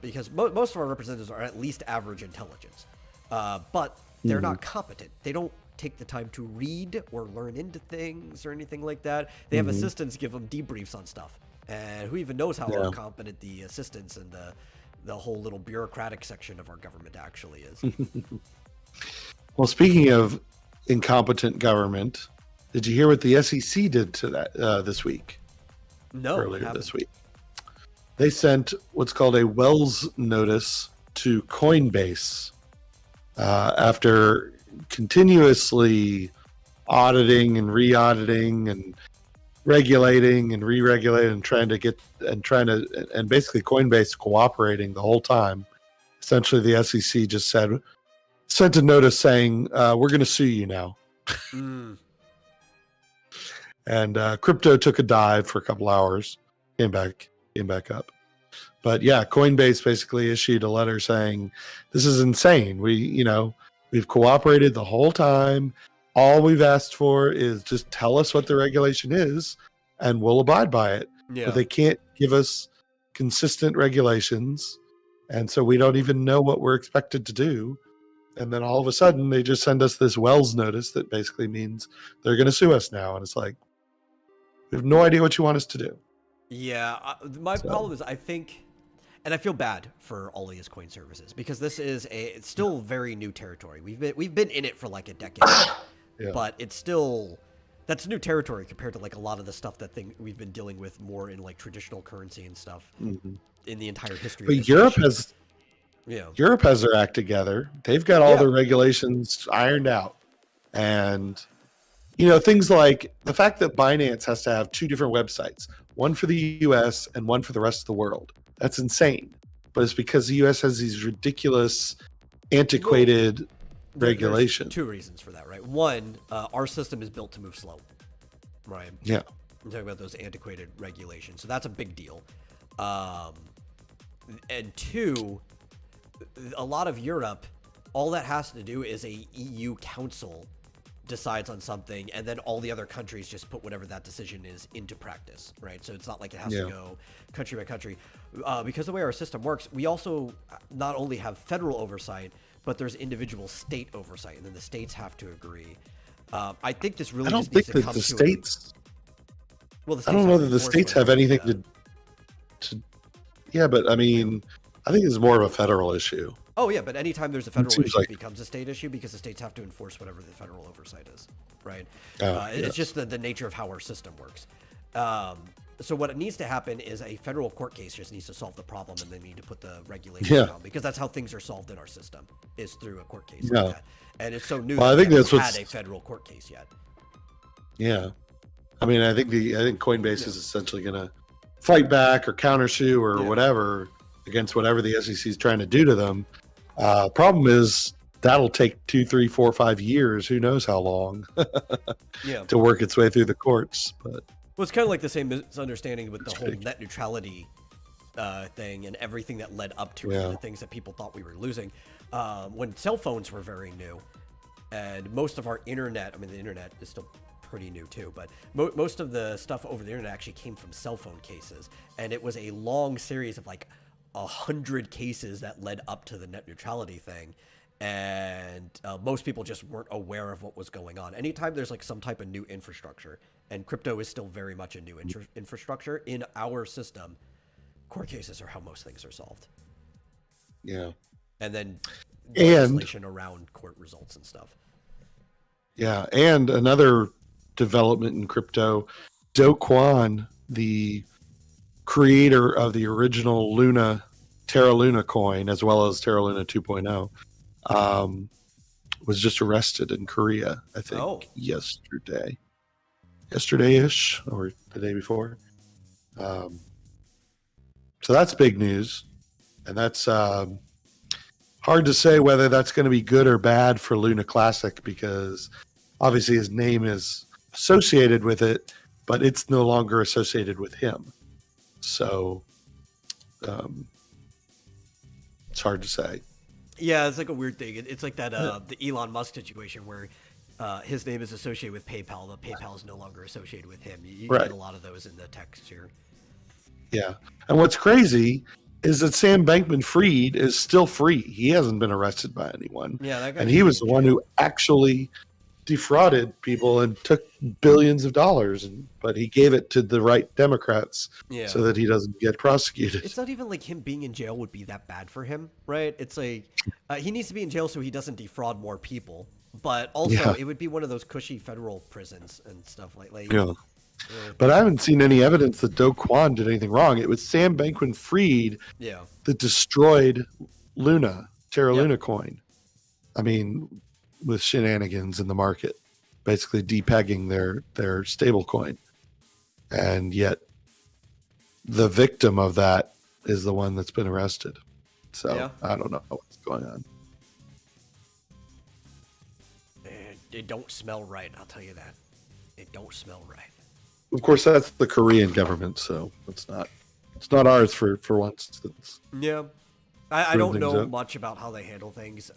because most of our representatives are at least average intelligence, but they're not competent. They don't take the time to read or learn into things or anything like that. They have assistants give them debriefs on stuff, and who even knows how incompetent the assistants and the whole little bureaucratic section of our government actually is. Well, speaking of incompetent government, Did you hear what the SEC did to that this week? No, earlier this week. They sent what's called a Wells notice to Coinbase after continuously auditing and re-auditing and regulating and re-regulating and and basically Coinbase cooperating the whole time. Essentially, the SEC just sent a notice saying we're going to sue you now. And crypto took a dive for a couple hours, came back up. But yeah, Coinbase basically issued a letter saying this is insane. We've cooperated the whole time. All we've asked for is just tell us what the regulation is, and we'll abide by it. Yeah. But they can't give us consistent regulations, and so we don't even know what we're expected to do. And then all of a sudden, they just send us this Wells notice that basically means they're going to sue us now. And it's like, we have no idea what you want us to do. Yeah, my problem is I think, and I feel bad for all these coin services because this is it's still very new territory. We've been in it for like a decade, but it's still that's new territory compared to like a lot of the stuff we've been dealing with more in like traditional currency and stuff in the entire history. But Europe has their act together. They've got all the regulations ironed out, and things like the fact that Binance has to have two different websites, one for the US and one for the rest of the world. That's insane. But it's because the US has these ridiculous, antiquated regulations. Two reasons for that, right? One, our system is built to move slow, right? Yeah. I'm talking about those antiquated regulations. So that's a big deal. And two, a lot of Europe, all that has to do is a EU council decides on something, and then all the other countries just put whatever that decision is into practice, right? So it's not like it has to go country by country. Because the way our system works, we also not only have federal oversight, but there's individual state oversight, and then the states have to agree. I think this really just needs to come to states. Well, I don't know that the states have anything to. Yeah, but I mean, I think it's more of a federal issue. Oh yeah, but anytime there's a federal issue, it becomes a state issue because the states have to enforce whatever the federal oversight is, right? It's just the nature of how our system works. So what it needs to happen is a federal court case just needs to solve the problem, and they need to put the regulations down because that's how things are solved in our system is through a court case like that. And it's so new. Well, I think that's we haven't had a federal court case yet. Yeah, I mean, I think Coinbase is essentially going to fight back or countersue or whatever against whatever the SEC is trying to do to them. Problem is that'll take 2, 3, 4, 5 years. Who knows how long to work its way through the courts. But it's kind of like the same misunderstanding with the whole net neutrality thing and everything that led up to it, the things that people thought we were losing. When cell phones were very new, and most of our internet, I mean, the internet is still pretty new too, but most of the stuff over the internet actually came from cell phone cases, and it was a long series of like 100 cases that led up to the net neutrality thing, and most people just weren't aware of what was going on. Anytime there's like some type of new infrastructure, and crypto is still very much a new infrastructure in our system, court cases are how most things are solved. Yeah. And then legislation around court results and stuff. Yeah, and another development in crypto, Do Kwon, the creator of the original Terra Luna coin, as well as Terra Luna 2.0, was just arrested in Korea, I think, yesterday-ish, or the day before. So that's big news, and that's hard to say whether that's going to be good or bad for Luna Classic, because obviously his name is associated with it, but it's no longer associated with him. So it's hard to say. Yeah, it's like a weird thing. It's like that the Elon Musk situation where his name is associated with PayPal, but PayPal is no longer associated with him. You get a lot of those in the text here. Yeah. And what's crazy is that Sam Bankman-Fried is still free. He hasn't been arrested by anyone. Yeah, that guy. And he was the one who actually defrauded people and took billions of dollars, but he gave it to the right Democrats so that he doesn't get prosecuted. It's not even like him being in jail would be that bad for him, right? It's like he needs to be in jail so he doesn't defraud more people, But also, Yeah. it would be one of those cushy federal prisons and stuff like. Yeah. But I haven't seen any evidence that Do Kwon did anything wrong. It was Sam Bankman-Fried Yeah. that destroyed Luna, Terra Yep. Luna coin. I mean, with shenanigans in the market, basically depegging their stable coin. And yet the victim of that is the one that's been arrested. So Yeah. I don't know what's going on. It don't smell right, I'll tell you that. It don't smell right. Of course, that's the Korean government, so it's not ours for once. Yeah. I don't things know up. much about how they handle things.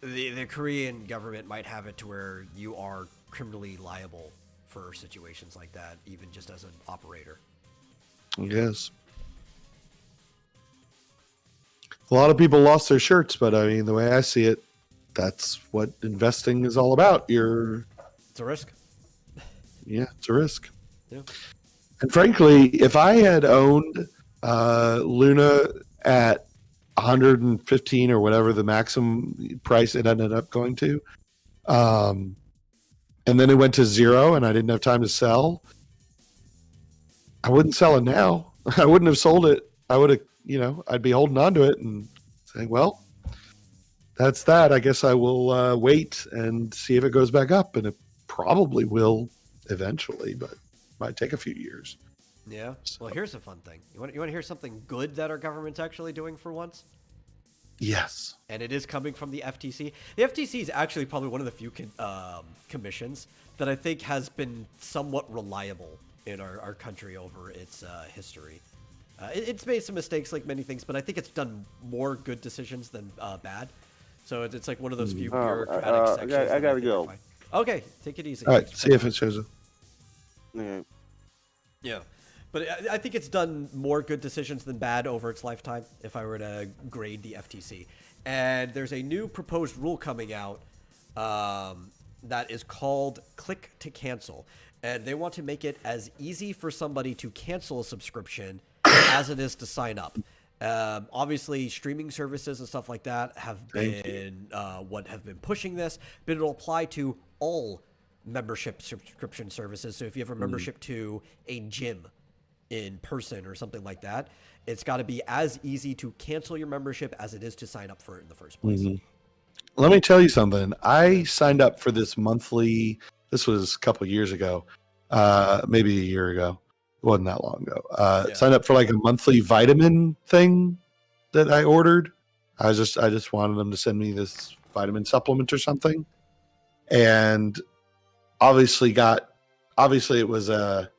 The Korean government might have it to where you are criminally liable for situations like that, even just as an operator. I guess. A lot of people lost their shirts, but I mean, the way I see it, that's what investing is all about. It's a risk. Yeah, it's a risk. Yeah. And frankly, if I had owned Luna at 115 or whatever the maximum price it ended up going to, and then it went to 0 and I didn't have time to sell, I wouldn't sell it now. I wouldn't have sold it. I would have, I'd be holding on to it and saying, well, that's that. I guess I will wait and see if it goes back up, and it probably will eventually, but might take a few years. Yeah. Well, here's a fun thing. You want to hear something good that our government's actually doing for once? Yes. And it is coming from the FTC. The FTC is actually probably one of the few commissions that I think has been somewhat reliable in our country over its history. It's made some mistakes like many things, but I think it's done more good decisions than bad. So it's like one of those few bureaucratic sections. I gotta think go. are fine. Okay, take it easy. All right. Thanks for See if it shows up. Yeah. Yeah. But I think it's done more good decisions than bad over its lifetime, if I were to grade the FTC. And there's a new proposed rule coming out that is called Click to Cancel. And they want to make it as easy for somebody to cancel a subscription as it is to sign up. Obviously, streaming services and stuff like that have been what have been pushing this, but it'll apply to all membership subscription services. So if you have a membership to a gym in person or something like that, it's got to be as easy to cancel your membership as it is to sign up for it in the first place. Let me tell you something. I signed up for this monthly. This was a couple years ago, maybe a year ago. It wasn't that long ago. Signed up for like a monthly vitamin thing that I ordered. I just wanted them to send me this vitamin supplement or something, and obviously it wasn't a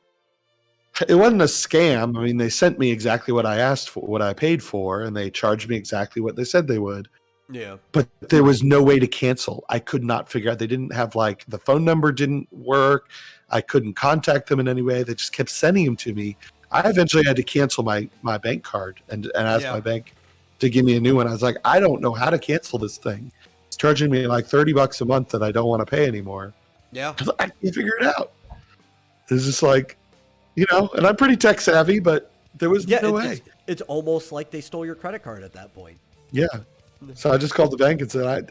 scam. I mean, they sent me exactly what I asked for, what I paid for, and they charged me exactly what they said they would. Yeah. But there was no way to cancel. I could not figure out. They didn't have the phone number didn't work. I couldn't contact them in any way. They just kept sending them to me. I eventually had to cancel my bank card and ask my bank to give me a new one. I was like, I don't know how to cancel this thing. It's charging me like $30 a month that I don't want to pay anymore. Yeah. I can't figure it out. It's just like, and I'm pretty tech savvy, but there was no way. It's almost like they stole your credit card at that point. Yeah. So I just called the bank and said,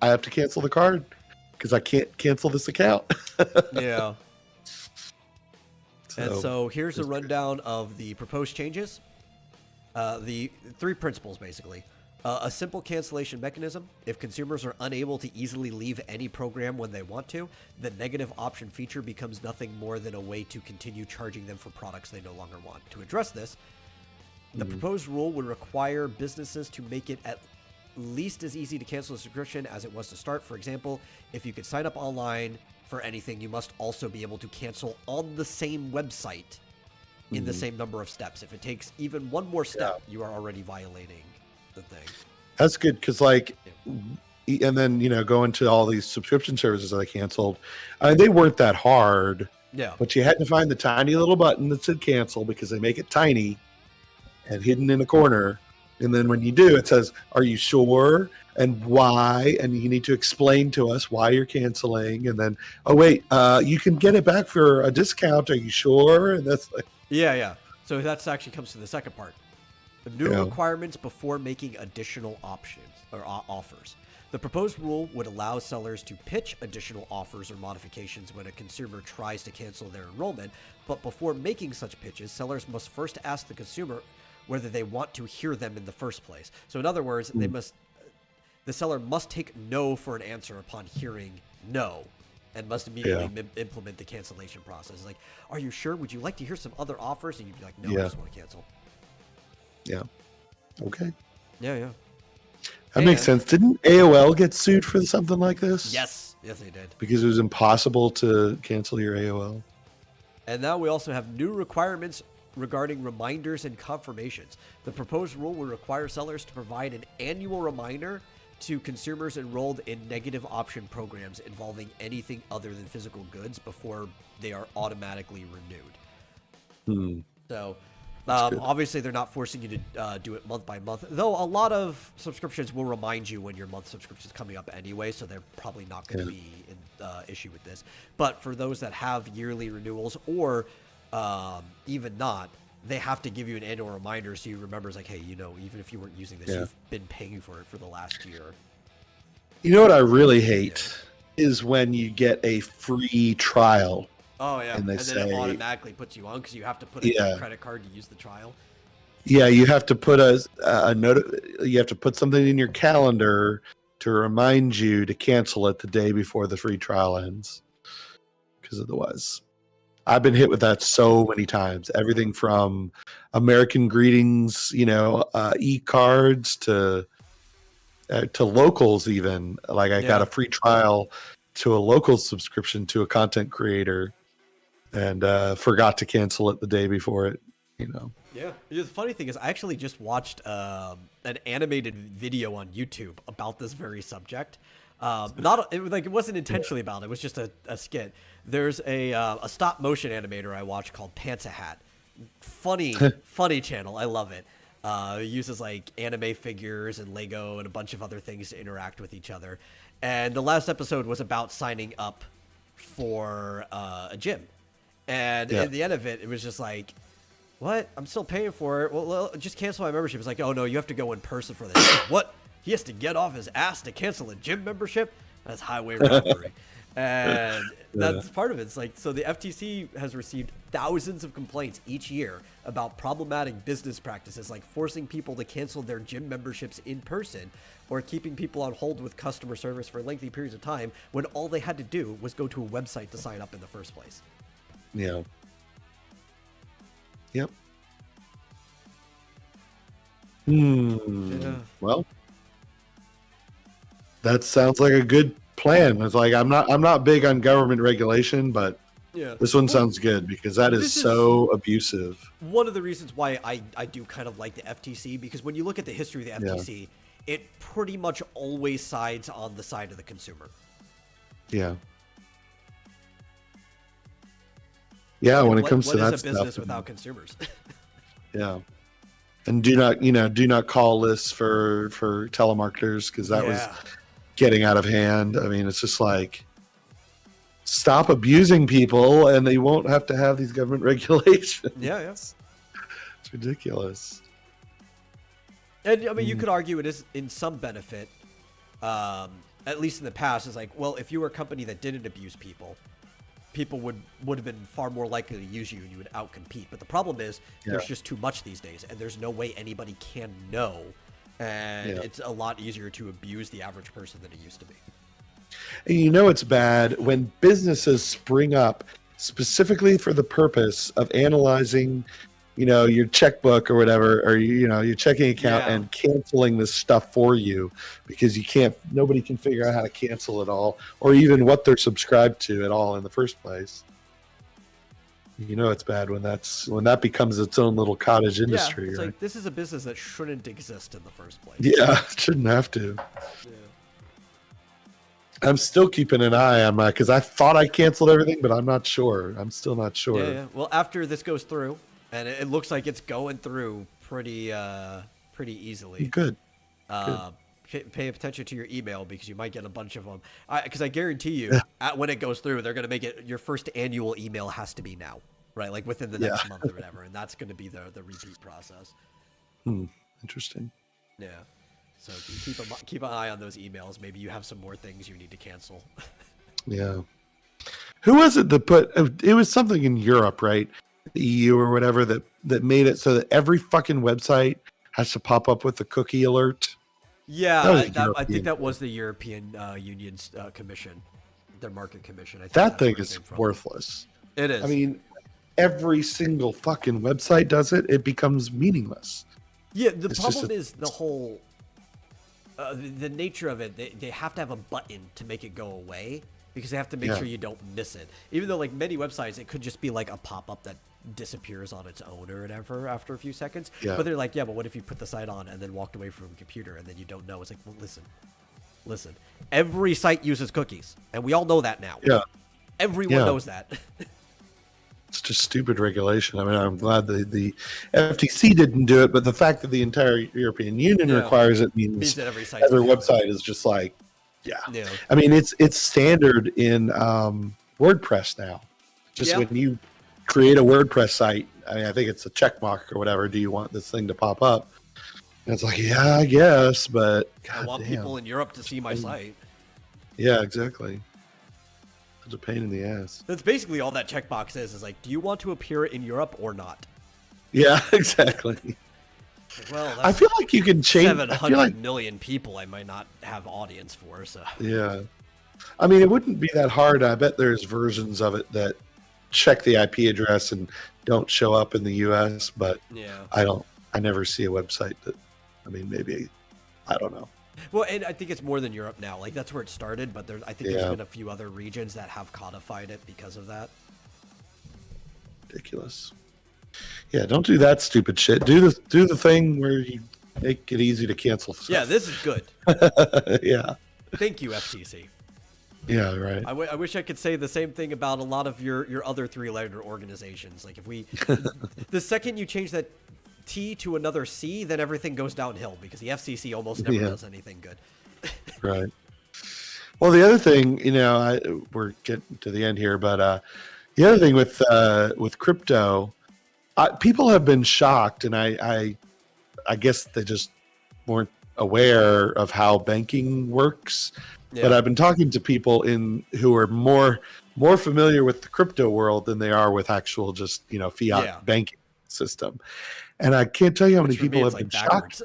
I have to cancel the card because I can't cancel this account. Yeah. And so here's a rundown of the proposed changes. The 3 principles, basically. A simple cancellation mechanism. If consumers are unable to easily leave any program when they want to, the negative option feature becomes nothing more than a way to continue charging them for products they no longer want. To address this, the proposed rule would require businesses to make it at least as easy to cancel a subscription as it was to start. For example, if you could sign up online for anything, you must also be able to cancel on the same website in the same number of steps. If it takes even one more step, you are already violating the thing. That's good because, and then, going to all these subscription services that I canceled, they weren't that hard. Yeah. But you had to find the tiny little button that said cancel because they make it tiny and hidden in a corner. And then when you do, it says, are you sure? And why? And you need to explain to us why you're canceling. And then, oh, wait, you can get it back for a discount. Are you sure? And that's like... Yeah. So that actually comes to the second part. The new requirements before making additional options or offers. The proposed rule would allow sellers to pitch additional offers or modifications when a consumer tries to cancel their enrollment, but before making such pitches, sellers must first ask the consumer whether they want to hear them in the first place. So in other words, the seller must take no for an answer upon hearing no, and must immediately implement the cancellation process. Like, are you sure? Would you like to hear some other offers? And you'd be like, no, I just want to cancel. Yeah. Okay. Yeah. That makes sense. Didn't AOL get sued for something like this? Yes, they did. Because it was impossible to cancel your AOL. And now we also have new requirements regarding reminders and confirmations. The proposed rule will require sellers to provide an annual reminder to consumers enrolled in negative option programs involving anything other than physical goods before they are automatically renewed. So obviously they're not forcing you to do it month by month, though a lot of subscriptions will remind you when your month subscription is coming up anyway, so they're probably not going to be in issue with this. But for those that have yearly renewals or even not, they have to give you an annual reminder so you remember, it's like, hey, even if you weren't using this, you've been paying for it for the last year. You know what I really hate is when you get a free trial. Oh, yeah. And then it automatically puts you on because you have to put in a credit card to use the trial. Yeah, you have to put a note. You have to put something in your calendar to remind you to cancel it the day before the free trial ends. Because otherwise, I've been hit with that so many times. Everything from American Greetings, e-cards to locals even. Like I got a free trial to a local subscription to a content creator and forgot to cancel it the day before it, Yeah. The funny thing is I actually just watched an animated video on YouTube about this very subject. It wasn't intentionally about it. It was just a skit. There's a stop motion animator I watch called Pants a Hat. Funny channel. I love it. It uses like anime figures and Lego and a bunch of other things to interact with each other. And the last episode was about signing up for a gym. And at the end of it, it was just like, what? I'm still paying for it. Well, just cancel my membership. It's like, oh no, you have to go in person for this. What? He has to get off his ass to cancel a gym membership? That's highway robbery. And that's part of it. It's like, so the FTC has received thousands of complaints each year about problematic business practices, like forcing people to cancel their gym memberships in person or keeping people on hold with customer service for lengthy periods of time when all they had to do was go to a website to sign up in the first place. Yeah. Yep. Well, that sounds like a good plan. It's like I'm not big on government regulation, but this one sounds good because that is so abusive. One of the reasons why I do kind of like the FTC, because when you look at the history of the FTC, it pretty much always sides on the side of the consumer. Yeah. Yeah, when it comes to that stuff. What is a business without consumers? Yeah. And do not call lists for telemarketers because that was getting out of hand. I mean, it's just like, stop abusing people and they won't have to have these government regulations. Yeah. It's ridiculous. And I mean, you could argue it is in some benefit, at least in the past. It's like, well, if you were a company that didn't abuse people would have been far more likely to use you and you would outcompete. But the problem is there's just too much these days and there's no way anybody can know. And it's a lot easier to abuse the average person than it used to be. And it's bad when businesses spring up specifically for the purpose of analyzing, your checkbook or whatever, or your checking account and canceling this stuff for you because nobody can figure out how to cancel it all or even what they're subscribed to at all in the first place. It's bad when that becomes its own little cottage industry. Yeah, it's right? like this is a business that shouldn't exist in the first place. Yeah, it shouldn't have to. Yeah. I'm still keeping an eye on because I thought I canceled everything, but I'm not sure. I'm still not sure. Yeah. Well, after this goes through, and it looks like it's going through pretty easily. Good. Pay attention to your email because you might get a bunch of them. Because I guarantee you, when it goes through, they're going to make it your first annual email has to be now, right? Like within the next month or whatever, and that's going to be the repeat process. Interesting. Yeah. So keep an eye on those emails. Maybe you have some more things you need to cancel. Yeah. Who was it that put? It was something in Europe, right? The EU or whatever that made it so that every fucking website has to pop up with the cookie alert. Yeah, I think that was the European Union's commission, their market commission. I think that thing is worthless. It is. I mean, every single fucking website does it. It becomes meaningless. Yeah, the problem is the whole, the nature of it. They have to have a button to make it go away because they have to make sure you don't miss it. Even though like many websites, it could just be like a pop-up that disappears on its own or whatever after a few seconds. Yeah. But they're like, yeah, but what if you put the site on and then walked away from a computer and then you don't know? It's like, well, listen. Every site uses cookies, and we all know that now. Yeah. Everyone knows that. It's just stupid regulation. I mean, I'm glad the FTC didn't do it, but the fact that the entire European Union requires it means that every website is just like, I mean, it's standard in WordPress now. Just when you create a WordPress site, I mean, I think it's a check mark or whatever. Do you want this thing to pop up? And it's like, yeah, I guess, but I want people in Europe to see my site. Yeah, exactly. It's a pain in the ass. That's basically all that checkbox is like, do you want to appear in Europe or not? Yeah, exactly. Well, I feel like you can change 700 million people I might not have audience for. So yeah, I mean, it wouldn't be that hard. I bet there's versions of it that check the IP address and don't show up in the US, but I never see a website that, I mean, maybe, I don't know. Well, and I think it's more than Europe now. Like that's where it started, but I think there's been a few other regions that have codified it because of that. Ridiculous. Yeah, don't do that stupid shit. Do the thing where you make it easy to cancel stuff. Yeah, this is good. Yeah. Thank you, FTC. Yeah, right. I wish I could say the same thing about a lot of your other three-letter organizations. Like if we, the second you change that T to another C, then everything goes downhill because the FCC almost never does anything good. Right. Well, the other thing, we're getting to the end here, but the other thing with crypto, people have been shocked, and I guess they just weren't aware of how banking works. Yeah. But I've been talking to people who are more familiar with the crypto world than they are with actual just fiat banking system. And I can't tell you how many people have been shocked.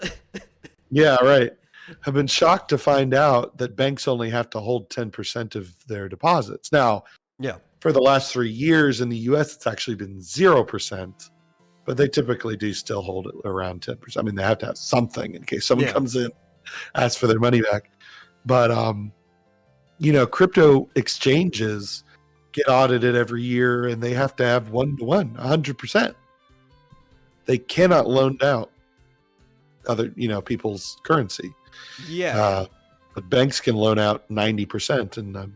Yeah, right. Have been shocked to find out that banks only have to hold 10% of their deposits. Now, for the last 3 years in the US, it's actually been 0%, but they typically do still hold it around 10%. I mean, they have to have something in case someone comes in, asks for their money back. But, crypto exchanges get audited every year and they have to have 1-to-1, 100%. They cannot loan out other, people's currency. Yeah. But banks can loan out 90%. And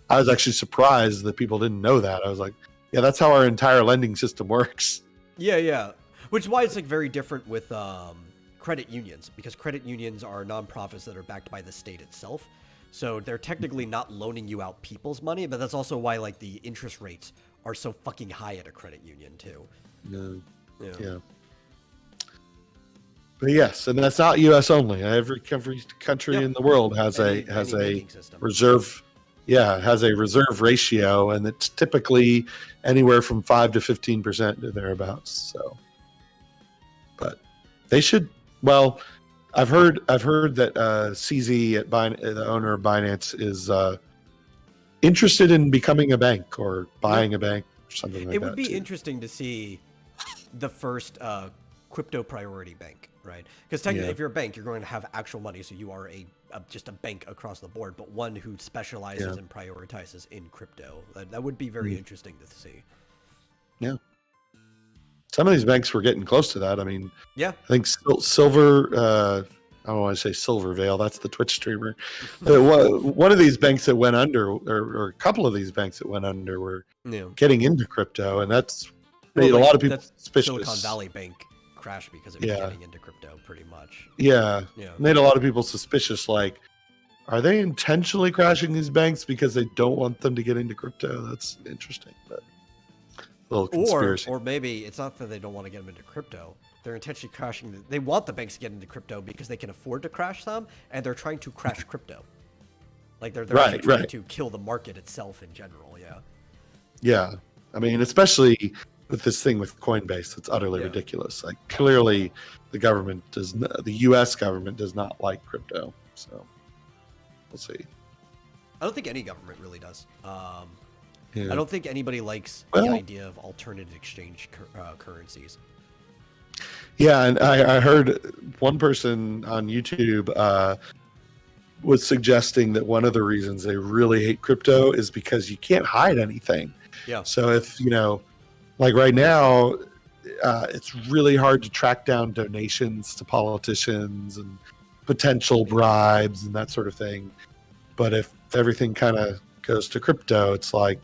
I was actually surprised that people didn't know that. I was like, yeah, that's how our entire lending system works. Yeah. Which is why it's like very different with credit unions, because credit unions are nonprofits that are backed by the state itself. So they're technically not loaning you out people's money, but that's also why like the interest rates are so fucking high at a credit union too. No. Yeah. But yes, and that's not U.S. only. Every country in the world has a reserve. Yeah, has a reserve ratio, and it's typically anywhere from 5 to 15% or thereabouts. So, but they should. Well, I've heard that CZ the owner of Binance, is interested in becoming a bank or buying a bank or something like that. It would be interesting to see the first crypto priority bank, right? Because technically, if you're a bank, you're going to have actual money, so you are just a bank across the board, but one who specializes and prioritizes in crypto. That would be very interesting to see. Yeah. Some of these banks were getting close to that. I mean, I think Silver, I don't want to say Silvervale, that's the Twitch streamer. One of these banks that went under, or a couple of these banks that went under, were getting into crypto, and that's made a lot of people suspicious. Silicon Valley Bank crashed because it was getting into crypto, pretty much. Yeah, made a lot of people suspicious. Like, are they intentionally crashing these banks because they don't want them to get into crypto? That's interesting, but little conspiracy. Or maybe it's not that they don't want to get them into crypto. They're intentionally crashing. They want the banks to get into crypto because they can afford to crash some, and they're trying to crash crypto. Like they're actually trying to kill the market itself in general. Yeah. Yeah, I mean, especially with this thing with Coinbase, it's utterly ridiculous. Like clearly, the U.S. government does not like crypto. So we'll see. I don't think any government really does. Yeah. I don't think anybody likes the idea of alternative exchange currencies. Yeah, and I heard one person on YouTube was suggesting that one of the reasons they really hate crypto is because you can't hide anything. Yeah. So if, like right now, it's really hard to track down donations to politicians and potential bribes and that sort of thing. But if everything kind of goes to crypto, it's like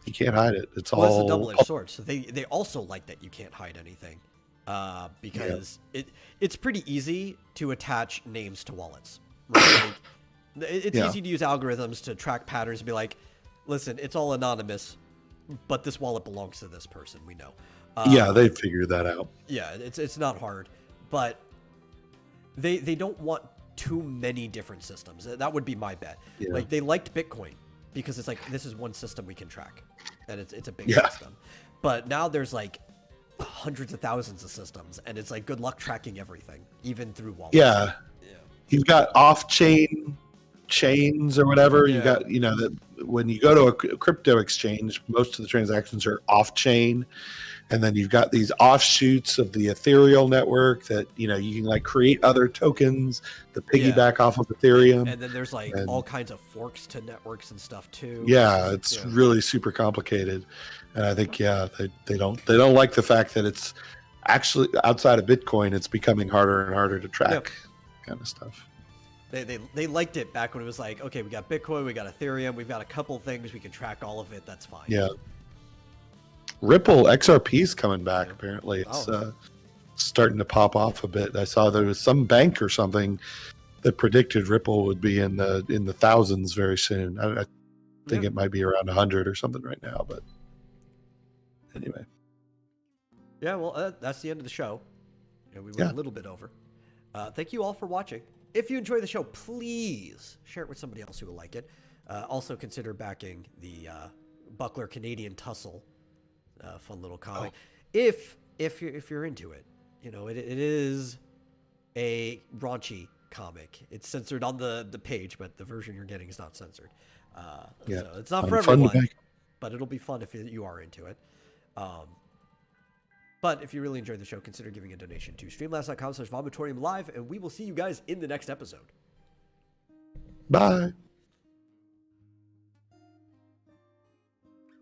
you can't hide it. It's It's all a double-edged sword. So they also like that you can't hide anything, because it's pretty easy to attach names to wallets. Right? Like, it's easy to use algorithms to track patterns and be like, listen, it's all anonymous, but this wallet belongs to this person. We know. Yeah, they figured that out. Yeah, it's not hard, but they don't want too many different systems. That would be my bet. Yeah. Like they liked Bitcoin because it's like this is one system we can track, and it's a big system. But now there's like hundreds of thousands of systems, and it's like good luck tracking everything, even through wallets. Yeah. You've got off-chain chains or whatever. You got, that when you go to a crypto exchange, most of the transactions are off-chain. And then you've got these offshoots of the ethereal network that, you can like create other tokens that piggyback off of Ethereum. And then there's like all kinds of forks to networks and stuff too. Yeah, it's really super complicated. And I think, they don't like the fact that it's actually outside of Bitcoin, it's becoming harder and harder to track kind of stuff. They liked it back when it was like, okay, we got Bitcoin, we got Ethereum, we've got a couple things, we can track all of it. That's fine. Yeah. Ripple XRP's coming back. Apparently, it's starting to pop off a bit. I saw there was some bank or something that predicted Ripple would be in the thousands very soon. I think it might be around 100 or something right now. But anyway, yeah. Well, that's the end of the show. We went a little bit over. Thank you all for watching. If you enjoy the show, please share it with somebody else who will like it. Also, consider backing the Buckler Canadian Tussle. Fun little comic. If you're into it, it is a raunchy comic. It's censored on the page, but the version you're getting is not censored. So it's not for everyone, but it'll be fun if you are into it. But if you really enjoyed the show, consider giving a donation to streamlabs.com/vomitorium live, and we will see you guys in the next episode. Bye.